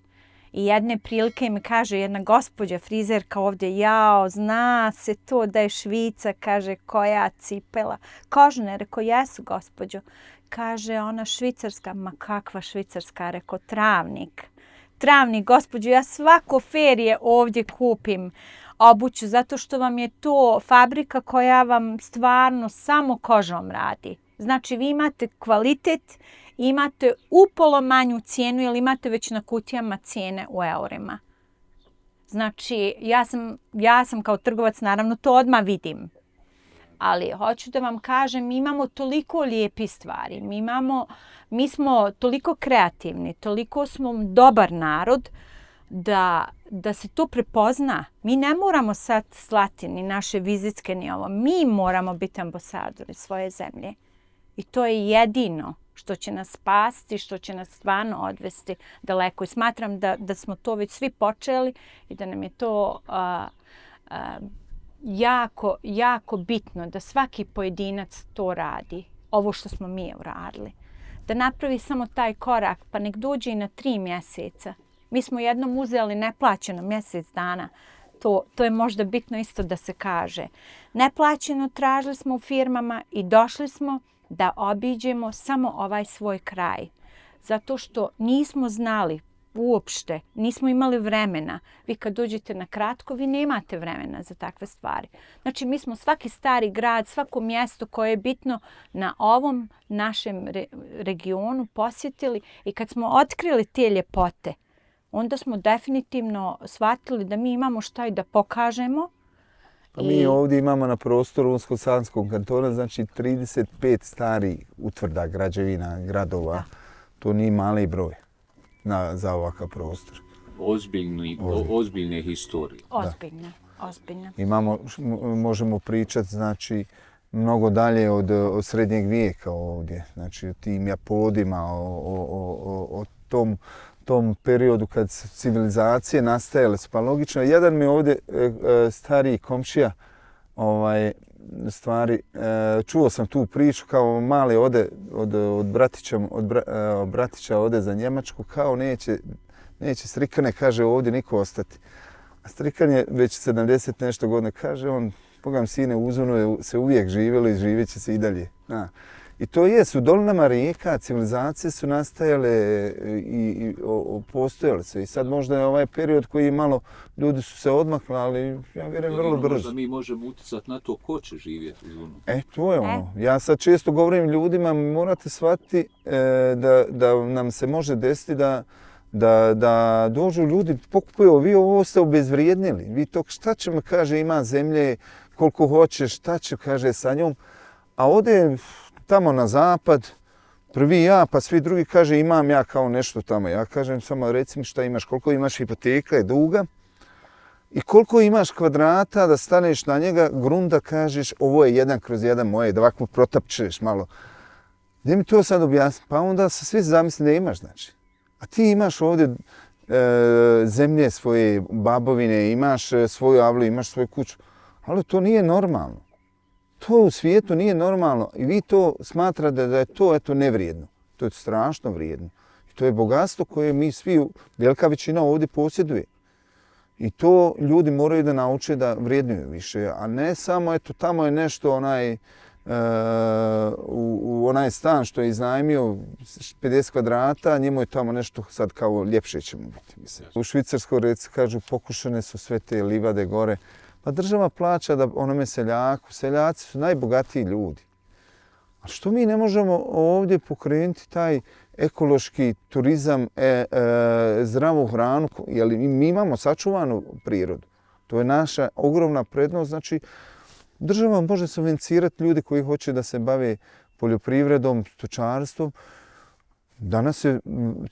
I jedne prilike mi kaže jedna gospođa frizerka ovdje, jao, zna se to da je Švica, kaže, koja cipela. Kožne, reko, jesu gospođo. Kaže ona švicarska, ma kakva švicarska, reko, Travnik. Travnik, gospođo, ja svako ferije ovdje kupim obuću zato što vam je to fabrika koja vam stvarno samo kožom radi. Znači vi imate kvalitet, imate upola manju cijenu jer imate već na kutijama cijene u eurima. Znači ja sam kao trgovac naravno to odmah vidim. Ali hoću da vam kažem, mi imamo toliko lijepih stvari, mi smo toliko kreativni, toliko smo dobar narod da se to prepozna. Mi ne moramo sad slati ni naše vizitske ni ovo, mi moramo biti ambasadori svoje zemlje. I to je jedino što će nas spasti, što će nas stvarno odvesti daleko. I smatram da smo to već svi počeli i da nam je to jako, jako bitno da svaki pojedinac to radi. Ovo što smo mi uradili. Da napravi samo taj korak, pa nek dođe i na 3 mjeseca. Mi smo jednom uzeli neplaćeno mjesec dana. To je možda bitno isto da se kaže. Neplaćeno tražili smo u firmama i došli smo da obiđemo samo ovaj svoj kraj. Zato što nismo znali uopšte, nismo imali vremena. Vi kad dođete na kratko, vi nemate vremena za takve stvari. Znači mi smo svaki stari grad, svako mjesto koje je bitno na ovom našem regionu posjetili i kad smo otkrili te ljepote, onda smo definitivno shvatili da mi imamo šta i da pokažemo. Pa mi ovdje imamo na prostoru Unsko-Sanskog kantona, znači 35 starih utvrda, građevina, gradova. Da. To nije mali broj za ovakav prostor. Ozbiljne historije. Ozbiljne. Možemo pričati, znači, mnogo dalje od srednjeg vijeka ovdje. Znači, o tim Japodima, o tom periodu kad su civilizacije nastajale su. Pa logično, jedan mi ovdje stariji komšija, čuo sam tu priču kao mali ode od bratića ode za Njemačku, kao neće Strikane, kaže, ovdje niko ostati. A Strikan je već 70 nešto godina, kaže on, pogam sine, u Uzunu se uvijek živjelo i živjet će se i dalje. I to jest, u dolinama rijeka civilizacije su nastajale i postojale se. I sad možda je ovaj period koji malo ljudi su se odmakli, ali ja vjerujem vrlo brzo. Možda mi možemo utjecati na to ko će živjeti u Uzunu. To je ono. Ja sad često govorim ljudima, morate shvatiti da nam se može desiti da dođu ljudi, pokupuju, vi ovo ste obezvrijednili. Vi to, šta će me, kaže, ima zemlje koliko hoćeš, šta će, kaže, sa njom. A ode tamo na zapad, prvi ja, pa svi drugi kaže imam ja kao nešto tamo. Ja kažem samo reci mi šta imaš, koliko imaš hipoteka i duga i koliko imaš kvadrata da staneš na njega, grunda kažeš ovo je 1/1 moje, da ovako protapčeš malo. Gdje mi to sad objasni? Pa onda se svi zamisli da imaš, znači. A ti imaš ovdje zemlje svoje babovine, imaš svoju avlu, imaš svoju kuću, ali to nije normalno. To u svijetu nije normalno i vi to smatrate da je to nevrijedno. To je strašno vrijedno. I to je bogatstvo koje mi svi, velika većina ovdje posjeduje. I to ljudi moraju da nauče da vrijednuju više, a ne samo tamo je nešto u onaj stan što je iznajmio 50 kvadrata, njemu je tamo nešto sad kao ljepše ćemo biti. U Švicarskoj kažu pokušane su sve te livade gore. Pa država plaća da onome seljaku, seljaci su najbogatiji ljudi. A što mi ne možemo ovdje pokrenuti taj ekološki turizam, zdravu hranu, jer mi imamo sačuvanu prirodu. To je naša ogromna prednost. Znači, država može subvencionirati ljudi koji hoće da se bave poljoprivredom, stočarstvom. Danas je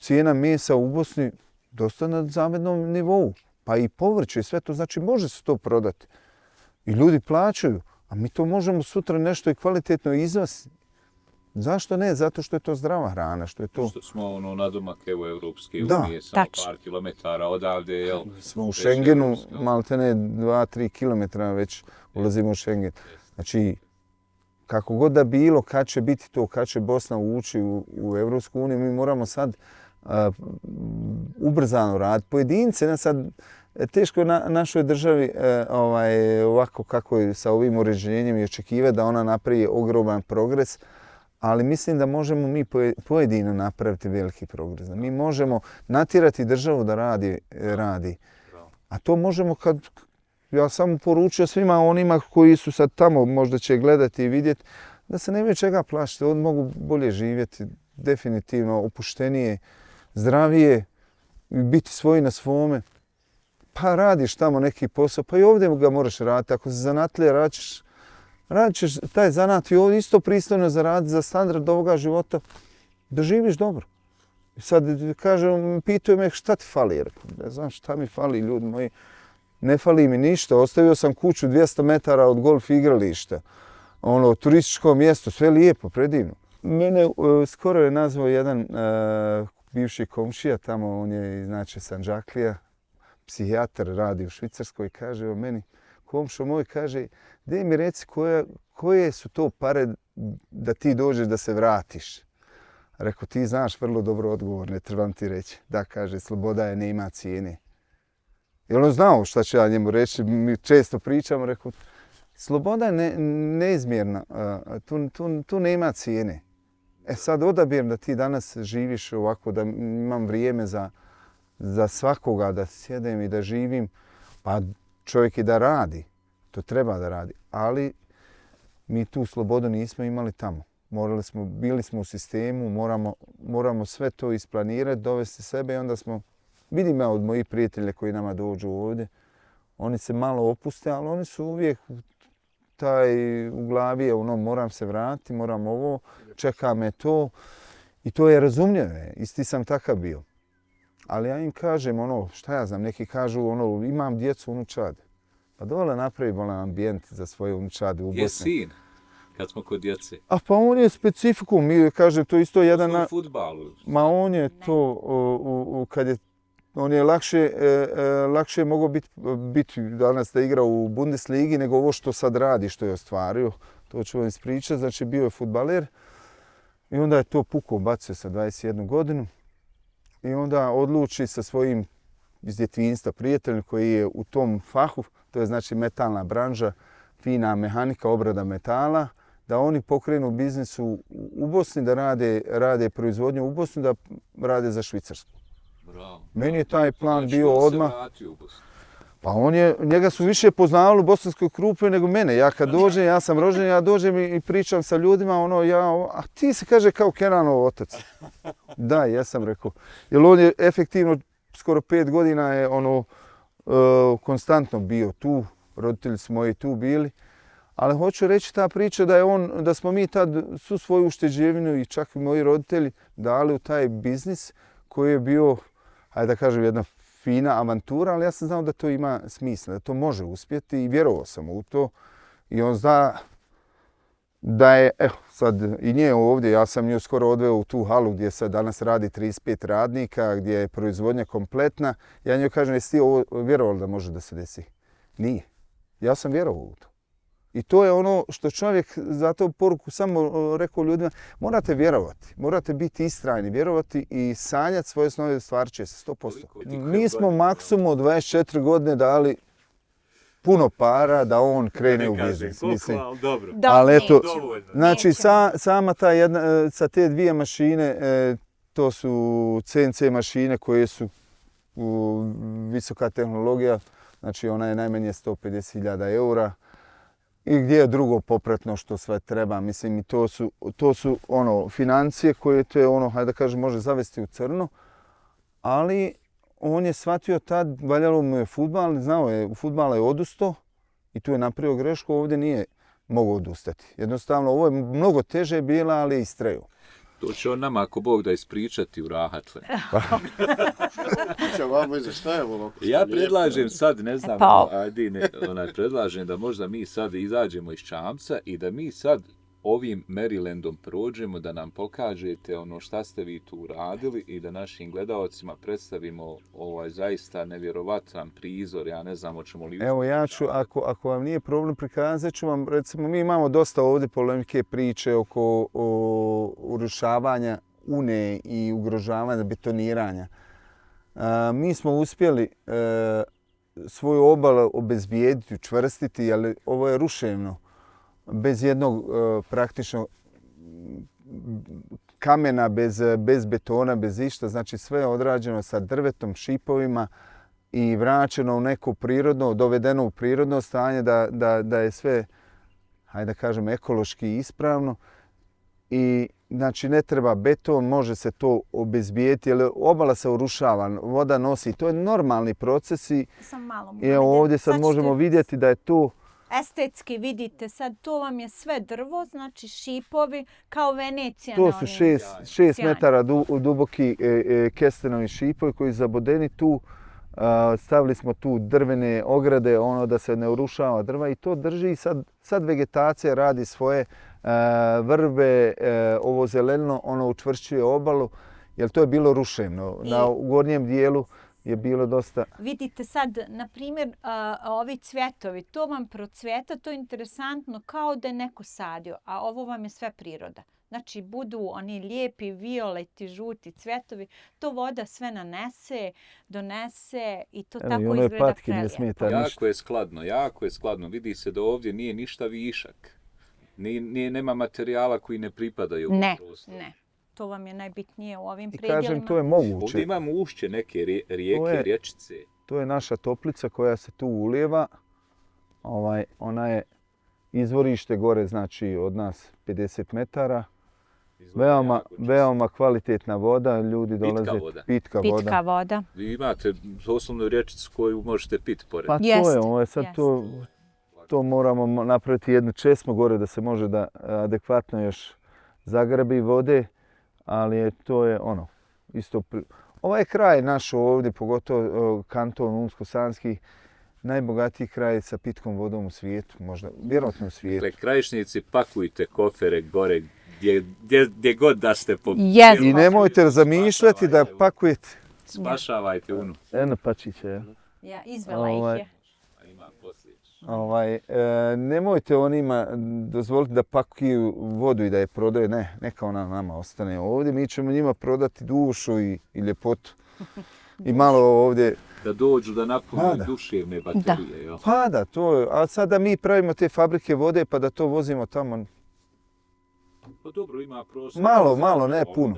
cijena mesa u Bosni dosta na zavidnom nivou. Pa i povrće i sve to, znači može se to prodati. I ljudi plaćaju, a mi to možemo sutra nešto i kvalitetno izvesti. Zašto ne? Zato što je to zdrava hrana, što je to... Što smo nadomak evo Europske Da, unije, samo tačno. par kilometara odavde, jel? Smo u Schengenu, maltene 2-3 km već ulazimo u Schengen. Znači, kako god da bilo, kad će biti to, kad će Bosna ući u Europsku uniju, mi moramo sad ubrzano raditi. Pojedince, sad, teško je našoj državi ovako kako je sa ovim uređenjem i očekivati da ona napravi ogroman progres, ali mislim da možemo mi pojedino napraviti veliki progres. Mi možemo natjerati državu da radi. A to možemo kad... Ja sam poručio svima onima koji su sad tamo, možda će gledati i vidjeti, da se nemaju čega plašiti, oni mogu bolje živjeti, definitivno opuštenije, zdravije, biti svoji na svome. Pa radiš tamo neki posao, pa i ovdje ga moraš raditi. Ako se zanatlije, radit ćeš taj zanat i ovdje isto pristojno zaraditi za standard ovoga života, da živiš dobro. I sad kažem, pitaju me šta ti fali, ne znam šta mi fali, ljudi moji. Ne fali mi ništa, ostavio sam kuću 200 metara od golf igrališta, turističko mjesto, sve lijepo, predivno. Mene skoro je nazvao jedan bivši komšija, tamo on je znači Sandžaklija, psihijatar, radi u Švicarskoj, kaže o meni, komšo moj, kaže, daj mi reci koje su to pare da ti dođeš da se vratiš. Rekao, ti znaš vrlo dobro odgovor, ne trebam ti reći. Da, kaže, sloboda je, ne ima cijene. Jer on znao šta ću ja njemu reći, mi često pričamo, rekao, sloboda je neizmjerna, tu nema cijene. Sad odabiram da ti danas živiš ovako, da imam vrijeme za svakoga, da sjedem i da živim, pa čovjek i da radi, to treba da radi, ali mi tu slobodu nismo imali tamo. Bili smo u sistemu, moramo sve to isplanirati, dovesti sebe i onda smo... Vidim ja od mojih prijatelja koji nama dođu ovdje, oni se malo opuste, ali oni su uvijek u glavi je moram se vratiti, moram ovo, čeka me to. I to je razumljivo, isti sam takav bio. Ali ja im kažem šta ja znam, neki kažu imam djecu, unučad. Pa dole napravi ambijent za svoje unučade u Bosni. Je sin, kad smo kod djece. A pa on je specifikum, mi kažem to isto jedan... U fudbalu. Ma on je to, kad je on je lakše mogao biti danas da igra u Bundesligi nego ovo što sad radi, što je ostvario. To ću vam ispričati. Znači, bio je fudbaler i onda je to pukao, bacio sa 21 godinu. I onda odluči sa svojim iz djetinjstva prijateljem koji je u tom fahu, to je znači metalna branža, fina mehanika, obrada metala, da oni pokrenu biznis u Bosni, da rade proizvodnju u Bosni, da rade za Švicarsku. Bravo. Meni je taj plan Znači, bio on se odmah. vratio u Bosnu. Pa njega su više poznavali u Bosanskoj Krupi nego mene. Ja kad dođem, ja sam rođen, ja dođem i pričam sa ljudima, a ti se kaže kao Kenanov otac. Da, ja sam rekao. Jer on je efektivno, skoro 5 godina je konstantno bio tu, roditelji su moji tu bili. Ali hoću reći ta priča da smo mi tad svu svoju ušteđevinu i čak i moji roditelji dali u taj biznis koji je bio, hajde da kažem, jedna fina avantura, ali ja sam znao da to ima smisla, da to može uspjeti i vjerovao sam u to. I on zna da je, sad i nje ovdje, ja sam nju skoro odveo u tu halu gdje sad danas radi 35 radnika, gdje je proizvodnja kompletna. Ja njoj kažem, jesi ti ovo vjerovali da može da se desi? Nije. Ja sam vjerovao u to. I to je ono što čovjek, zato poruku samo rekao ljudima, morate vjerovati, morate biti istrajni, vjerovati i sanjati svoje snove, stvarit će se 100%. Mi smo maksimum od 24 godine dali puno para da on krene u biznis. Dobro. Ali eto, Dovoljno. znači sama ta jedna, sa te dvije mašine, to su CNC mašine koje su visoka tehnologija, znači ona je najmanje 150.000 eura. i gdje je drugo popratno što sve treba. Mislim, i to su ono, financije koje te, ono, hajde da kažem, može zavesti u crno, ali on je shvatio tad, valjalo mu je fudbal, znao je, u fudbala je odustao i tu je napravio grešku, ovdje nije mogao odustati. Jednostavno, ovo je mnogo teže bila, ali je istrajao. To će on nama, ako Bog da, ispričati u Rahatle. Šta je ovo? Ja predlažem sad, ne znam, Adine, predlažem da možda mi sad izađemo iz čamca i da mi sad ovim Marylandom prođemo, da nam pokažete ono šta ste vi tu uradili i da našim gledaocima predstavimo ovaj zaista nevjerovatan prizor. Ja ne znam, hoćemo li... Evo ja ću, ako vam nije problem, prikazat ću vam, recimo, mi imamo dosta ovdje polemike priče oko urušavanja Une i ugrožavanja betoniranja. Mi smo uspjeli svoju obalu obezbijediti, učvrstiti, ali ovo je ruševno. Bez jednog praktično kamena, bez betona, bez išta. Znači sve je odrađeno sa drvetom, šipovima i vraćeno u neko prirodno, dovedeno u prirodno stanje da je sve, hajde da kažem, ekološki ispravno. I znači ne treba beton, može se to obezbijeti, jer obala se urušava, voda nosi. To je normalni proces i ovdje sad možemo vidjeti da je to estetski vidite sad, to vam je sve drvo, znači šipovi kao Venecija. To su 6 metara duboki kestenovi šipovi koji zabodeni tu. Stavili smo tu drvene ograde, ono da se ne urušava drva i to drži. Sad vegetacija radi svoje vrbe, ovo zeleno, ono učvršćuje obalu, jer to je bilo ruševno. Na gornjem dijelu je bilo dosta... Vidite sad, na primjer, ovi cvjetovi, to vam procvjeta, to je interesantno kao da je neko sadio, a ovo vam je sve priroda. Znači, budu oni lijepi, violeti, žuti cvjetovi, to voda sve nanese, donese i to tako izgleda prelijepo. Jako je skladno. Vidi se da ovdje nije ništa višak. Nema materijala koji ne pripadaju u prostoru. Ne. To vam je najbitnije u ovim I predjelima. kažem, to je moguće. Ovdje imamo ušće neke rijeke, rječice. To je naša toplica koja se tu ulijeva. Ona je izvorište gore, znači od nas 50 metara. Veoma kvalitetna voda, ljudi dolaze... Pitka voda. Vi imate osnovnu rječicu koju možete piti pored. Pa to je, sad to moramo napraviti jednu česmu gore da se može da adekvatno još zagrabi vode. Ali to je ono, isto... Ovaj kraj naš ovdje, pogotovo kanton Unsko-Sanski, najbogatiji kraj sa pitkom vodom u svijetu, možda, vjerojatno u svijetu. Dakle, Krajišnici, pakujte kofere gore, gdje god da ste po... I nemojte zamišljati da pakujete... Spašavajte Unu. Eno pačiće. Ja, izvela ih je. Nemojte onima dozvoliti da pakuju vodu i da je prodaju. Ne, neka ona nama ostane ovdje. Mi ćemo njima prodati dušu i ljepotu. I malo ovdje... Da dođu da napune duševne baterije. Da. Pa da, to je. A sada mi pravimo te fabrike vode pa da to vozimo tamo. Pa dobro, ima prostor. Malo, ne puno.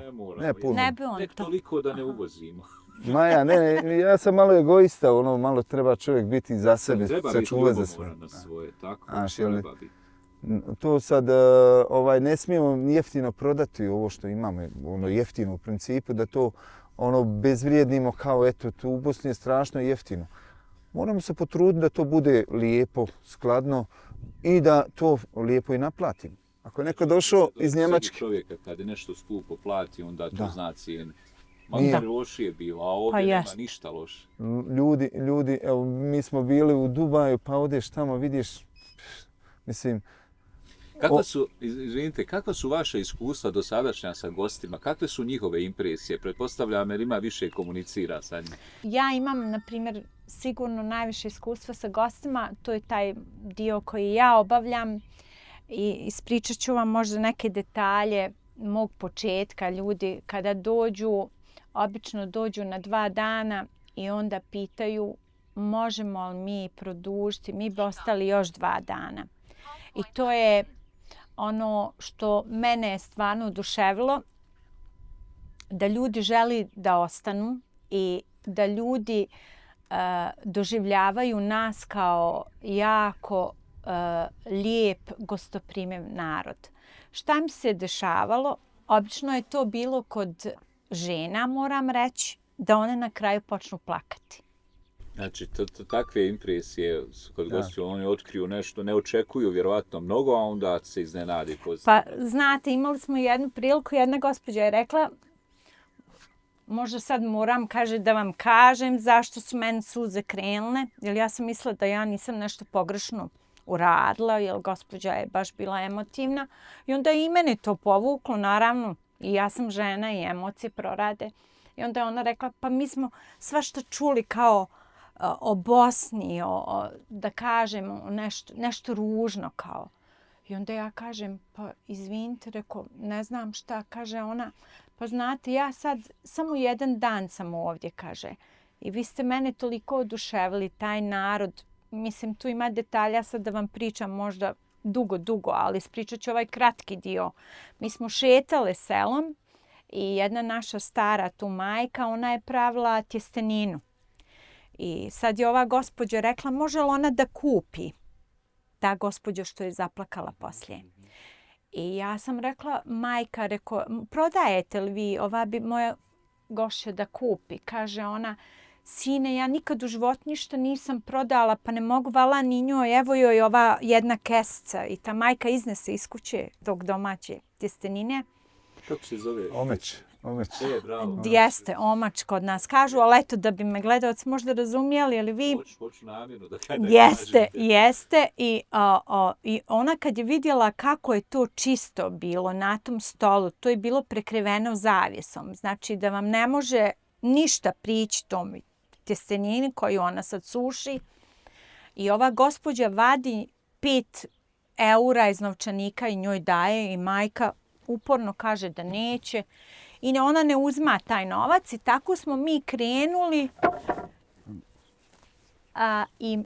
Ne bi on nek toliko da ne uvozimo. Maja, ne, ja sam malo egoista, malo treba čovjek biti za sebe, sačuvati za sve. Na svoje, tako treba biti. To sad, ne smijemo jeftino prodati ovo što imamo, jeftino u principu, da to bezvrijednimo kao eto, tu u Bosni je strašno jeftino. Moramo se potruditi da to bude lijepo, skladno i da to lijepo i naplatimo. Ako je neko došao iz Njemačke... Čovjeka kad je nešto skupo plati, onda to zna cijeniti. Malo lošije bilo, a ovdje nema ništa loše. Ljudi, evo, mi smo bili u Dubaju, pa odeš tamo, vidiš, mislim... Kakva su vaše iskustva do sadašnja sa gostima? Kakve su njihove impresije? Pretpostavljam jer ima više komunicira sa njim. Ja imam, na primjer, sigurno najviše iskustva sa gostima. To je taj dio koji ja obavljam. I ispričat ću vam možda neke detalje mog početka. Ljudi kada dođu, obično dođu na 2 dana i onda pitaju možemo li mi produžiti, mi bi ostali još 2 dana. I to je ono što mene je stvarno oduševilo, da ljudi želi da ostanu i da ljudi doživljavaju nas kao jako lijep, gostoprimljiv narod. Šta im se dešavalo? Obično je to bilo kod žena, moram reći, da one na kraju počnu plakati. Znači, takve impresije kod gostiju, oni otkriju nešto, ne očekuju vjerovatno mnogo, a onda se iznenadi pozitivno. Pa, znate, imali smo jednu priliku, jedna gospođa je rekla, možda sad moram, kaže, da vam kažem zašto su meni suze krenule, jer ja sam mislila da ja nisam nešto pogrešno uradila, jer gospođa je baš bila emotivna. I onda je i mene to povuklo, naravno, i ja sam žena i emocije prorade. I onda je ona rekla, pa mi smo svašta čuli kao o Bosni, da kažemo nešto ružno kao. I onda ja kažem, pa izvinite, reko, ne znam šta, kaže ona, pa znate, ja sad samo jedan dan sam ovdje, kaže. I vi ste mene toliko oduševili, taj narod, mislim, tu ima detalja sad da vam pričam možda dugo, ali ispričat ću ovaj kratki dio. Mi smo šetale selom i jedna naša stara tu majka, ona je pravila tjesteninu. I sad je ova gospođa rekla, može li ona da kupi? Ta gospođa što je zaplakala poslije. I ja sam rekla, majka, reko, prodajete li vi, ova bi moja gošća da kupi? Kaže ona, sine, ja nikad u životu ništa nisam prodala, pa ne mogu vala ni njoj, evo joj ova jedna kesica. I ta majka iznese iz kuće tog domaće tjestenine. Kako se zove? Omeć. Bravo. Jeste, omač kod nas kažu, ali eto da bi me gledalci možda razumijeli, ali vi... Hoću namjerno da Jeste. I ona kad je vidjela kako je to čisto bilo na tom stolu, to je bilo prekriveno zavjesom. Znači da vam ne može ništa prići tom tjestenini koju ona sad suši. I ova gospođa vadi 5 eura iz novčanika i njoj daje i majka uporno kaže da neće. I ona ne uzma taj novac i tako smo mi krenuli. I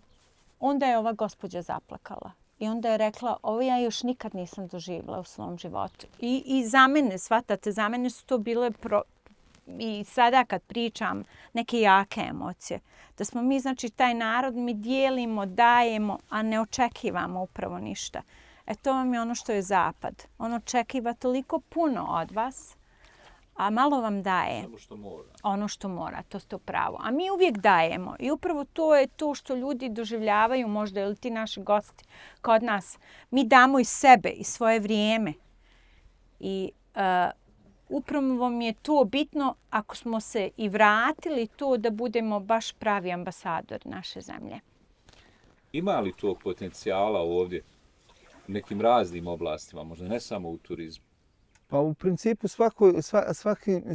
onda je ova gospođa zaplakala. I onda je rekla, ovo ja još nikad nisam doživjela u svom životu. I za mene, shvatate, za mene su to bile i sada kad pričam neke jake emocije. Da smo mi, znači, taj narod mi dijelimo, dajemo, a ne očekivamo upravo ništa. To vam je ono što je zapad. On očekiva toliko puno od vas, a malo vam daje. Ono što mora, to ste u pravu. A mi uvijek dajemo. I upravo to je to što ljudi doživljavaju možda, ili ti naši gosti kod nas. Mi damo iz sebe, iz svoje vrijeme. I upravo mi je to bitno ako smo se i vratili to da budemo baš pravi ambasador naše zemlje. Ima li tog potencijala ovdje u nekim raznim oblastima, možda ne samo u turizmu? Pa u principu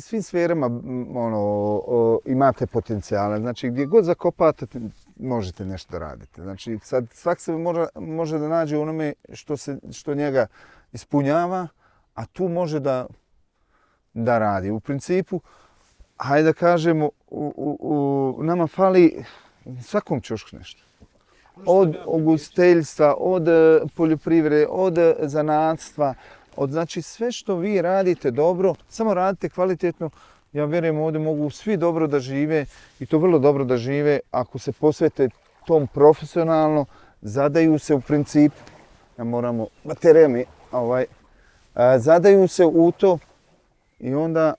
svim sferama imate potencijale. Znači gdje god zakopate možete nešto raditi. Znači sad svak se može da nađe u onome što njega ispunjava, a tu može da radi. U principu, hajde da kažemo, nama fali svakom ćošku nešto. Od ugostiteljstva, od poljoprivrede, od zanatstva, znači sve što vi radite dobro, samo radite kvalitetno. Ja vjerujem ovdje mogu svi dobro da žive i to vrlo dobro da žive ako se posvete tom profesionalno, zadaju se u principu, moramo baterijami, zadaju se u to i onda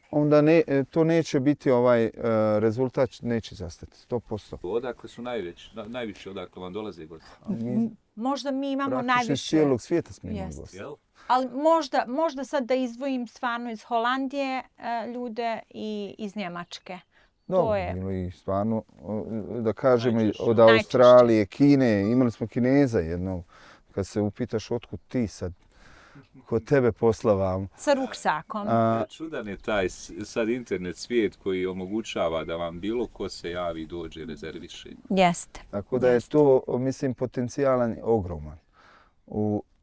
to neće biti rezultat, neće zastati, 100%. Odakle su najviše odakle vam dolaze gosti? Možda mi imamo najviše. Praktično iz cijelog svijeta smo imali gosti. Ali možda sad da izdvojim stvarno iz Holandije ljude i iz Njemačke. No, i stvarno, da kažemo, od Australije, Kine, imali smo Kineza jednog. Kad se upitaš otkud ti sad, kod tebe posla vam. Sa ruksakom. Čudan je taj sad internet svijet koji omogućava da vam bilo ko se javi, dođe, rezerviše. Jeste. Tako da je to, mislim, potencijalan ogroman.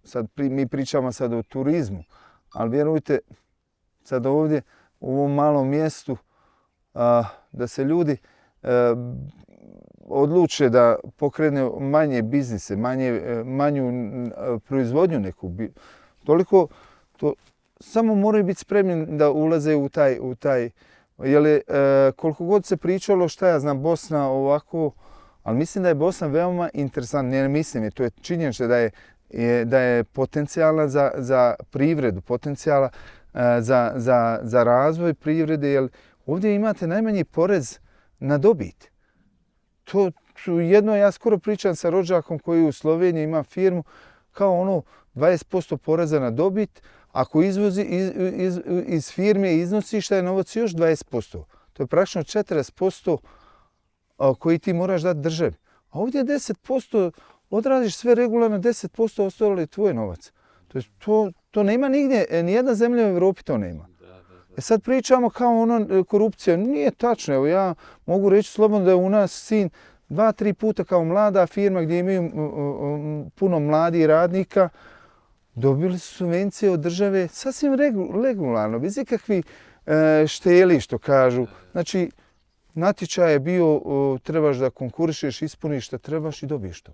Sad mi pričamo sad o turizmu, ali vjerujte, sad ovdje u ovom malom mjestu da se ljudi odluče da pokrene manje biznise, manju proizvodnju neku. Toliko, samo moraju biti spremni da ulaze u taj jer koliko god se pričalo, šta ja znam, Bosna ovako, Ali mislim da je Bosna veoma interesantna, ne mislim, to je činjenica da je potencijalna za privredu, potencijala za razvoj privrede, jer ovdje imate najmanji porez na dobit. Ja skoro pričam sa rođakom koji u Sloveniji ima firmu, kao 20% poreza na dobit, ako izvozi iz firme iznosiš taj novac još 20%. To je praktično 40% koji ti moraš dati državi. A ovdje 10%, odradiš sve regularno, 10% ostalo je tvoj novac. To nema nigdje, nijedna zemlja u Europi to nema. Sad pričamo kao korupcija. Nije tačno. Evo ja mogu reći slobodno da je u nas sin 2-3 puta kao mlada firma gdje imaju puno mladih radnika, dobili su subvencije od države sasvim regularno, bez ikakvih šteli, što kažu. Znači, natječaj je bio, trebaš da konkurišeš, ispuniš što trebaš i dobiješ to.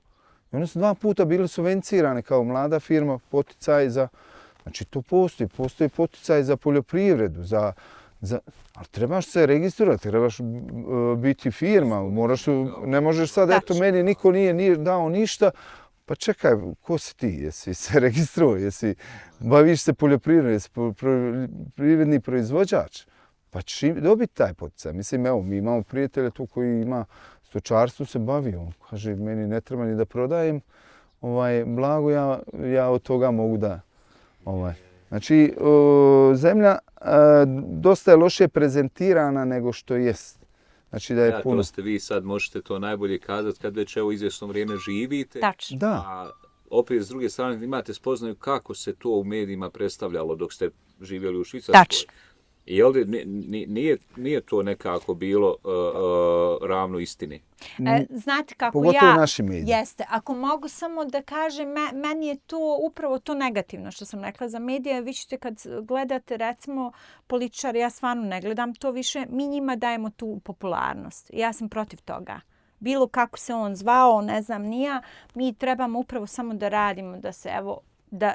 I onda su 2 puta bili subvencionirane kao mlada firma, poticaj za... Znači, to postoji poticaj za poljoprivredu, ali trebaš se registrirati, trebaš biti firma, ne možeš sad, eto, meni niko nije dao ništa, pa čekaj, ko si ti? Jesi se registrovao? Baviš se poljoprivredom? Jesi poljoprivredni proizvođač? Pa ćeš dobiti taj poticaj. Mislim, evo, mi imamo prijatelja tu koji ima stočarstvo se bavi. On kaže, meni ne treba ni da prodajem blago, ja od toga mogu da... Znači, zemlja dosta je loše prezentirana nego što jest. Znači da je puno... To ste vi sad, možete to najbolje kazati kad već evo izvjesno vrijeme živite. Tačno. Da. A opet s druge strane imate spoznaju kako se to u medijima predstavljalo dok ste živjeli u Švicarskoj. Tačno. I ovdje nije to nekako bilo ravno istini. Znate kako pogotovo naši mediji. Jeste. Ako mogu samo da kažem, meni je to upravo to negativno što sam rekla za medije. Vi ćete kad gledate recimo političari, ja stvarno ne gledam to više, mi njima dajemo tu popularnost. Ja sam protiv toga. Bilo kako se on zvao, ne znam ni ja, mi trebamo upravo samo da radimo, da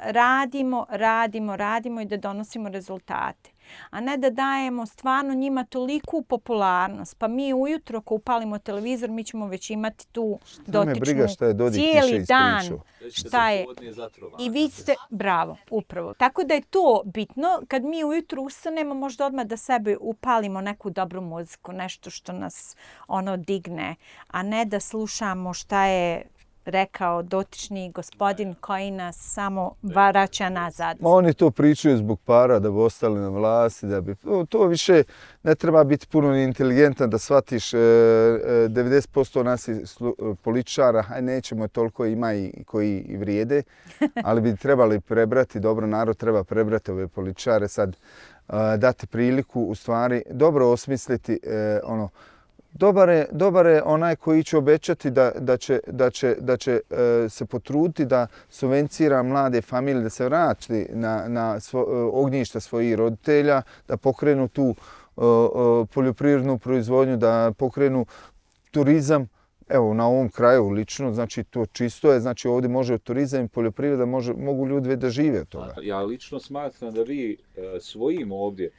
radimo i da donosimo rezultate. A ne da dajemo stvarno njima toliku popularnost. Pa mi ujutro ako upalimo televizor, mi ćemo već imati tu dotičnu cijeli dan. Šta je? I vi ste, bravo, upravo. Tako da je to bitno. Kad mi ujutro ustanemo, možda odmah da sebi upalimo neku dobru muziku, nešto što nas digne, a ne da slušamo šta je rekao dotični gospodin koji nas samo vraća nazad. Oni to pričaju zbog para da bi ostali na vlasti. To više ne treba biti puno inteligentan da shvatiš 90% nas političara, nećemo toliko ima i koji vrijede, ali bi trebali prebrati, dobro narod treba prebrati ove političare sad, dati priliku u stvari, dobro osmisliti Dobar je onaj koji će obećati da će se potruditi da subvencira mlade familije, da se vrati na ognjišta svojih roditelja, da pokrenu tu poljoprivrednu proizvodnju, da pokrenu turizam. Evo, na ovom kraju lično, znači to čisto je, znači ovdje može turizam i poljoprivreda, mogu ljudi da žive od toga. Ja lično smatram da vi svojim ovdje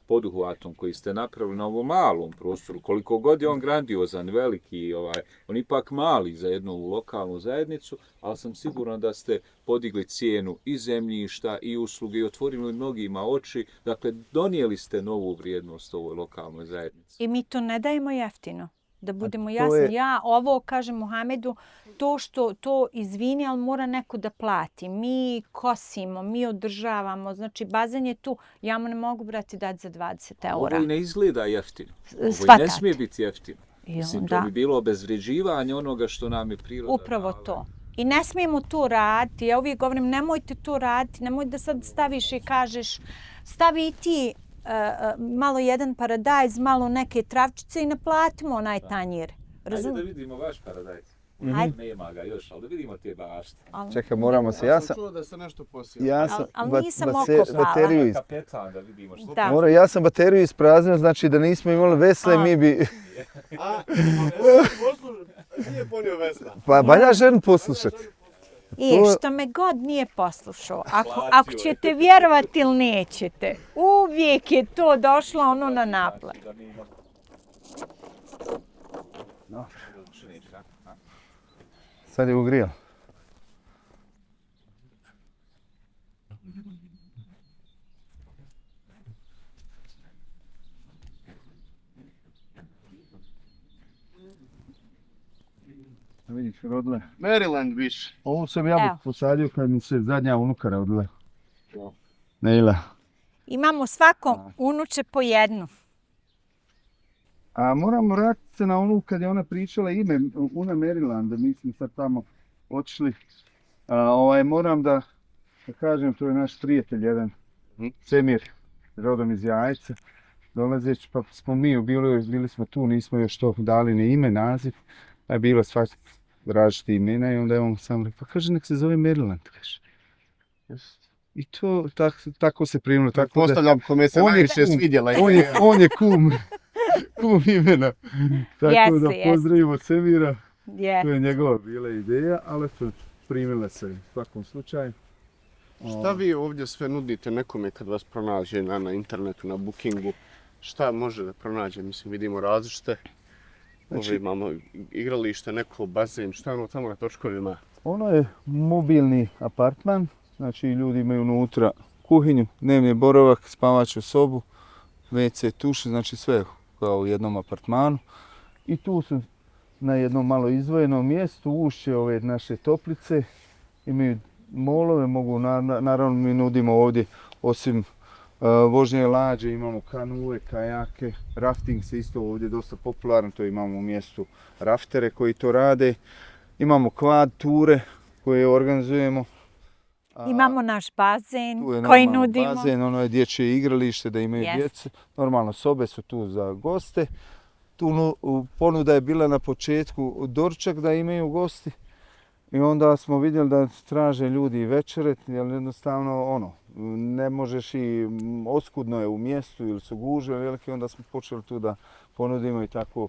poduhvatom koji ste napravili na ovom malom prostoru, koliko god je on grandiozan, veliki, on ipak mali za jednu lokalnu zajednicu, ali sam siguran da ste podigli cijenu i zemljišta i usluge i otvorili mnogima oči. Dakle, donijeli ste novu vrijednost ovoj lokalnoj zajednici. I mi to ne dajemo jeftino. Da budemo jasni, ja ovo kažem Muhamedu, to što to izvini, ali mora neko da plati. Mi kosimo, mi održavamo, znači bazen je tu, ja mu ne mogu dati za 20 eura. Ovo i ne izgleda jeftino. Ovo ne smije biti jeftino. Mislim, to bi bilo obezvređivanje onoga što nam je priroda. Upravo to. I ne smijemo to raditi. Ja uvijek govorim, nemojte to raditi, nemoj da sad staviš i kažeš, stavi i ti malo jedan paradajz, malo neke travčice i naplatimo onaj tanjir. Ajde da vidimo vaš paradajz. Nema ga još, ali da vidimo te bašte. Čekaj, moramo se... Ja sam čuo da se nešto posije. Ali nisam okopala. Kapetan, da vidimo što. Ja sam bateriju ispraznio, znači da nismo imali vesle, mi bi... Nije ponio vesla. Pa valja ženu poslušati. Što me god nije poslušao, ako ćete vjerovati ili nećete, uvijek je to došlo na naplatu. Dobro. Sad je ugrijalo. Vidiš, rodile. Maryland više. Ovo sam jabuku Evo. posadio kad mi se zadnja unuka rodila. Evo. Neila. Imamo svakom unuče po jednu. A moramo vratiti se na onu kad je ona pričala ime, Una Maryland, mi smo sad tamo otišli. Moram da kažem, to je naš prijatelj jedan, Semir, rodom iz Jajca. Dolazeći, pa smo mi bili smo tu, nismo još to dali ni ime, naziv. Pa je bilo svaki različite imena i onda je on sam rekao, pa kaže nek se zove Maryland, kaže. I to tako se primilo. Postavljam kome se najviše svidjela. On je kum imena. Tako da Jeste. pozdravimo Semira. Je. To je njegova bila ideja, ali to primila se u svakom slučaju. Šta vi ovdje sve nudite nekome kad vas pronađe na internetu, na Bookingu? Šta može da pronađe? Mislim, vidimo različite. Znači, imamo igralište, neko bazen, šta ono tamo na točkovima? Ono je mobilni apartman, znači ljudi imaju unutra kuhinju, dnevni boravak, spavaću sobu, WC, tuš, znači sve kao u jednom apartmanu. I tu su na jednom malo izdvojenom mjestu ušće ove naše toplice, imaju molove, mogu, naravno mi nudimo ovdje osim vožnje lađe, imamo kanue, kajake, rafting se isto ovdje dosta popularan, to imamo u mjestu raftere koji to rade. Imamo kvad ture koje organizujemo. Imamo naš bazen Tu je koji normalno nudimo. bazen, ono je dječje igralište da imaju Jest. djece. Normalno sobe su tu za goste. Tu ponuda je bila na početku doručak da imaju gosti. I onda smo vidjeli da traže ljudi i večeret, jer jednostavno ne možeš i oskudno je u mjestu ili su gužve velike, onda smo počeli tu da ponudimo i tako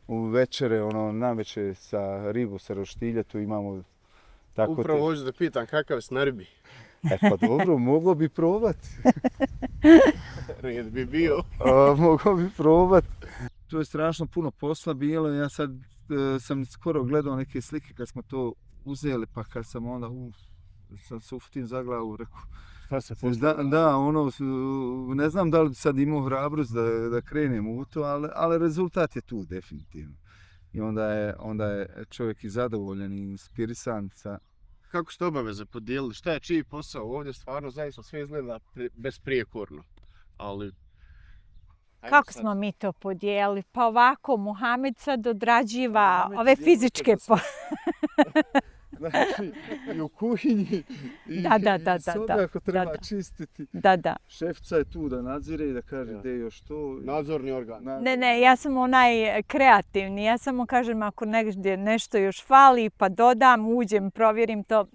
u večere, navečer sa ribu, sa roštilja, tu imamo tako. Upravo hoću da pitam kakav si na ribi. Pa dobro, mogao bi probat. Red bi bio. Mogao bi probat. To je strašno puno posla bilo, ja sad sam skoro gledao neke slike kad smo to uzeli, pa kad sam onda sam se uhvatim za glavu, rekao, ne znam da li bi sad imao hrabrost da krenem u to, ali rezultat je tu definitivno. I onda je čovjek i zadovoljan i inspirisan sa... Kako ste obaveze podijelili? Šta je čiji posao? Ovdje stvarno zaista sve izgleda besprijekorno. Ali... Kako smo mi to podijelili? Pa ovako, Muhamed sad odrađiva ove fizičke Znači, i u kuhinji, i sobe ako treba čistiti. Da. Šefca je tu da nadzire i da kaže gdje je još to. Nadzorni organ. Ne, ja sam onaj kreativni. Ja samo kažem ako negdje nešto još fali pa dodam, uđem, provjerim to,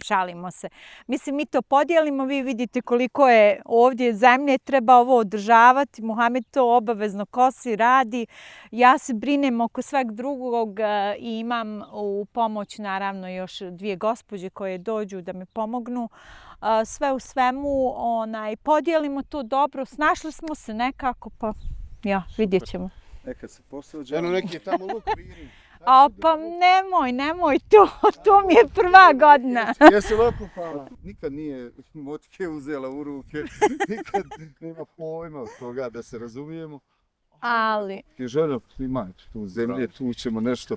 šalimo se. Mislim, mi to podijelimo, vi vidite koliko je ovdje zemlje, treba ovo održavati. Muhamed to obavezno kosi, radi. Ja se brinem oko sveg drugog i imam u pomoć naravno još 2 gospođe koje dođu da mi pomognu. Sve u svemu podijelimo to dobro, snašli smo se nekako, pa vidjet ćemo. Neka se posvađa. Eno neki je tamo luk virim. Pa nemoj to mi je prva godina. Jesi lepo pala? Nikad nije motike uzela u ruke, nikad nema pojma od toga da se razumijemo. Ali... Želja ima tu zemlje, tu ćemo nešto,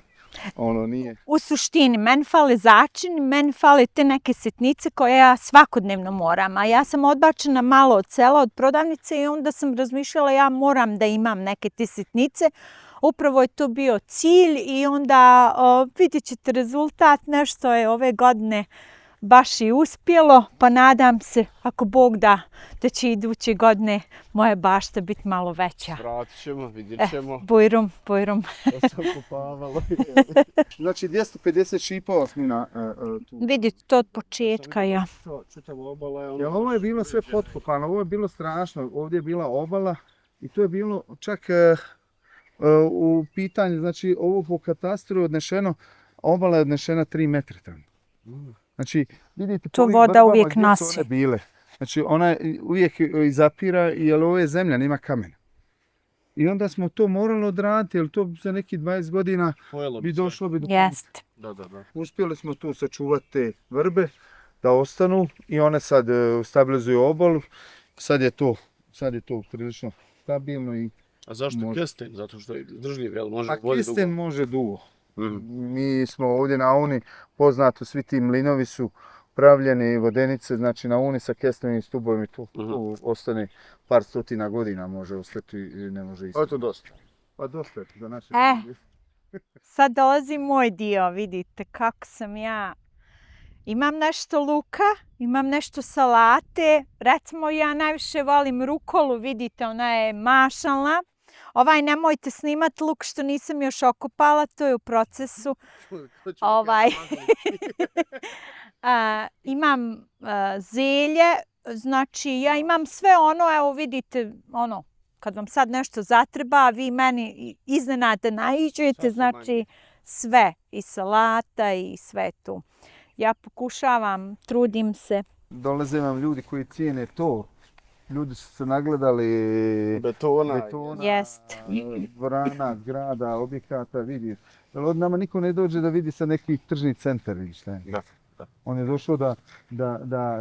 nije. U suštini, meni fale začini, meni fale te neke sitnice koje ja svakodnevno moram. A ja sam odbačena malo od sela, od prodavnice i onda sam razmišljala ja moram da imam neke te sitnice. Upravo je to bio cilj i onda vidjet ćete rezultat, nešto je ove godine baš i uspjelo, pa nadam se, ako Bog da će iduće godine moja bašta biti malo veća. Vratit ćemo, vidjet ćemo. Bujrum. To sam kopavalo. Znači 250 šipova smo tu. Vidite to od početka, ja. Čitava obala je Ovo je bilo sve potkopano, ovo je bilo strašno. Ovdje je bila obala i to je bilo čak u pitanju, znači ovo po katastru je odnešeno, obala je odnešena 3 metra tamo. Znači, vidite, to voda uvijek nosi. Bile. Znači, ona uvijek zapira, jer ovo je zemlja, nema kamena. I onda smo to morali odraditi, jer to za neki 20 godina Pojelo bi sve. došlo bi do... Jest. Da. Uspjeli smo tu sačuvati te vrbe da ostanu i one sad stabilizuju obalu. Sad je to prilično stabilno i A zašto može. kesten? Zato što je izdržljiv, jel može a voditi dugo? kesten može dugo. Mhm. Mi smo ovdje na Uni, poznato svi ti mlinovi su pravljeni vodenice, znači na Uni sa kestenim stubovima tu ostane par stotina godina može ostati i ne može isto. Ovo je to dosta. Pa dosta je za naše... Sad dolazi moj dio, vidite kako sam ja. Imam nešto luka, imam nešto salate. Recimo ja najviše volim rukolu, vidite ona je mašalna. Nemojte snimat luk što nisam još okopala, to je u procesu. Imam zelje, znači ja imam sve evo vidite, kad vam sad nešto zatreba, vi meni iznenada naiđete, znači sve, i salata i sve tu. Ja pokušavam, trudim se. Dolaze vam ljudi koji cijene to. Ljudi su se nagledali betona Jest. dvorana, zgrada, objekata, vidi. Jer od nama niko ne dođe da vidi sa neki tržni centar ili šta je. Da. On je došao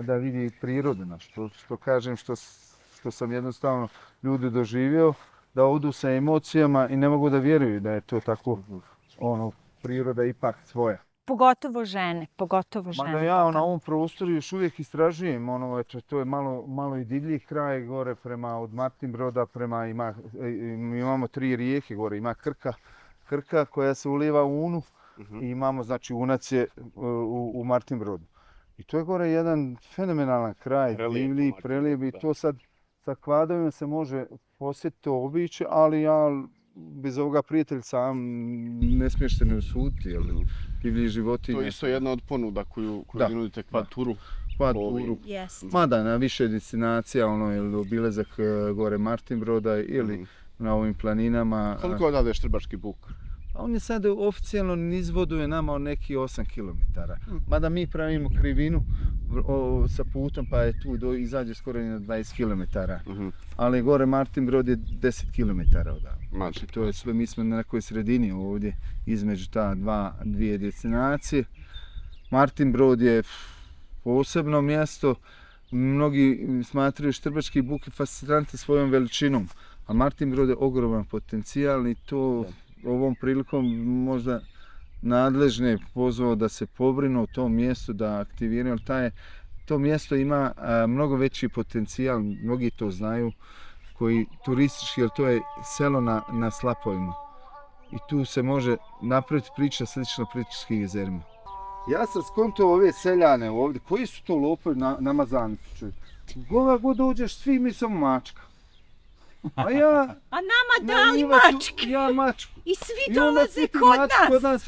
da vidi prirodu našu. Što kažem, što sam jednostavno ljudi doživio, da odu sa emocijama i ne mogu da vjeruju da je to tako, priroda ipak svoja. Pogotovo žene. Mada ja na ovom prostoru još uvijek istražujem, to je malo i divlji kraj gore prema od Martinbroda, imamo 3 rijeke gore, ima Krka koja se ulijeva u Unu i imamo, znači Unac je u Martinbrodu. I to je gore jedan fenomenalan kraj, divlji, prelijep i to sad sa kvadovima se može posjetiti, obići, ali ja bez ovoga prijatelj sam ne smiješ se ne usuditi, jer divlji životinje. To je isto jedna od ponuda koju nudite kvad turu. Yes. Mada na više destinacija, ili obilazak gore Martinbroda ili na ovim planinama. Koliko odavde je Štrbački buk? On je sad oficijalno nizvodu je nama neki 8 km. Mada mi pravimo krivinu sa putom pa je tu izađe skoro na 20 km. Ali gore Martinbrod je 10 km odavde. Znači to je sve, mi smo na nekoj sredini ovdje između ta dvije destinacije. Martinbrod je posebno mjesto. Mnogi smatraju Štrbački buk fascinantni svojom veličinom. A Martinbrod je ogroman potencijal i to ovom prilikom možda nadležne pozvao da se pobrinu o tom mjestu, da aktiviraju. To mjesto ima mnogo veći potencijal, mnogi to znaju, koji turistički, jer to je selo na slapovima. I tu se može napraviti priča slična Plitvičkim jezerima. Ja sam skonto ove seljane ovdje, koji su to lopovi namazanici. Koga god dođeš, svi mi samo mačka. A nama dali mačke. Ja mačku. I svi dolaze kod nas.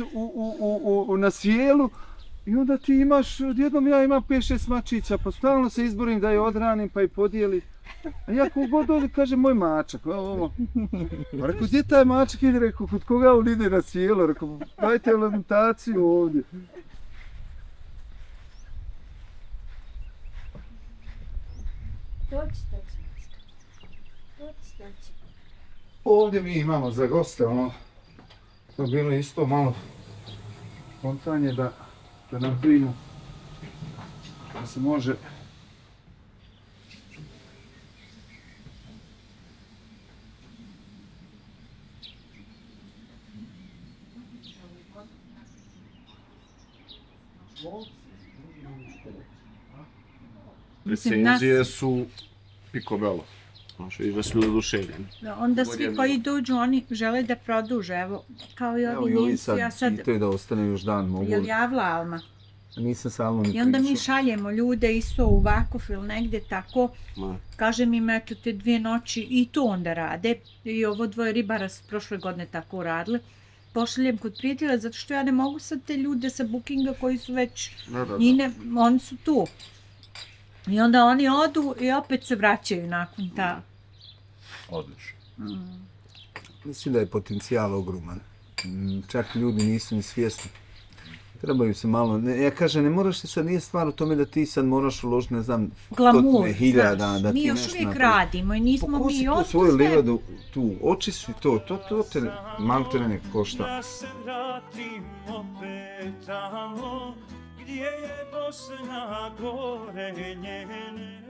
Na sjelu. I onda ti imaš, odjednom ja imam 5-6 mačića, pa stalno se izborim da je odranim pa i podijeli. A ja kogod dođe kaže moj mačak. Pa rekao, gdje taj mačak ide? Rekao, kod koga on ide na sjelo? Rekao, dajte alimentaciju ovdje. Ovdje mi imamo za goste, to je bilo isto malo spontanje da nam prinu, da se može Recenzije su picobello. I da su ljudi oduševljeni. Onda svi koji dođu, oni žele da produže, evo, kao i ovi Njemci, ja sad... Čitaju da ostane još dan, mogu... Jel javla Alma? Nisam sa Almom I onda mi šaljemo ljude isto u Vakuf ili negdje tako, kažem im eto te 2 noći i to onda rade. I ovo 2 ribara su prošle godine tako radili. Pošaljem kod prijatelja zato što ja ne mogu sad te ljude sa bookinga koji su već... Oni su tu. I onda oni odu i opet se vraćaju nakon ta. Odlično. Mislim da je potencijal ogroman. Čak ljudi nisu ni svjesni Trebaju se malo, ja kažem, ne moraš ti sad, nije stvar u tome da ti sad moraš uložiti, ne znam, Glamur, stotine hiljada, znaš, da ti mi još nešto uvijek napraviš. radimo i nismo Pokosi mi tu od svoju sve. livadu, tu, očisti to te maltene košta. Da se vratim opet tamo gdje je Bosna gore njene.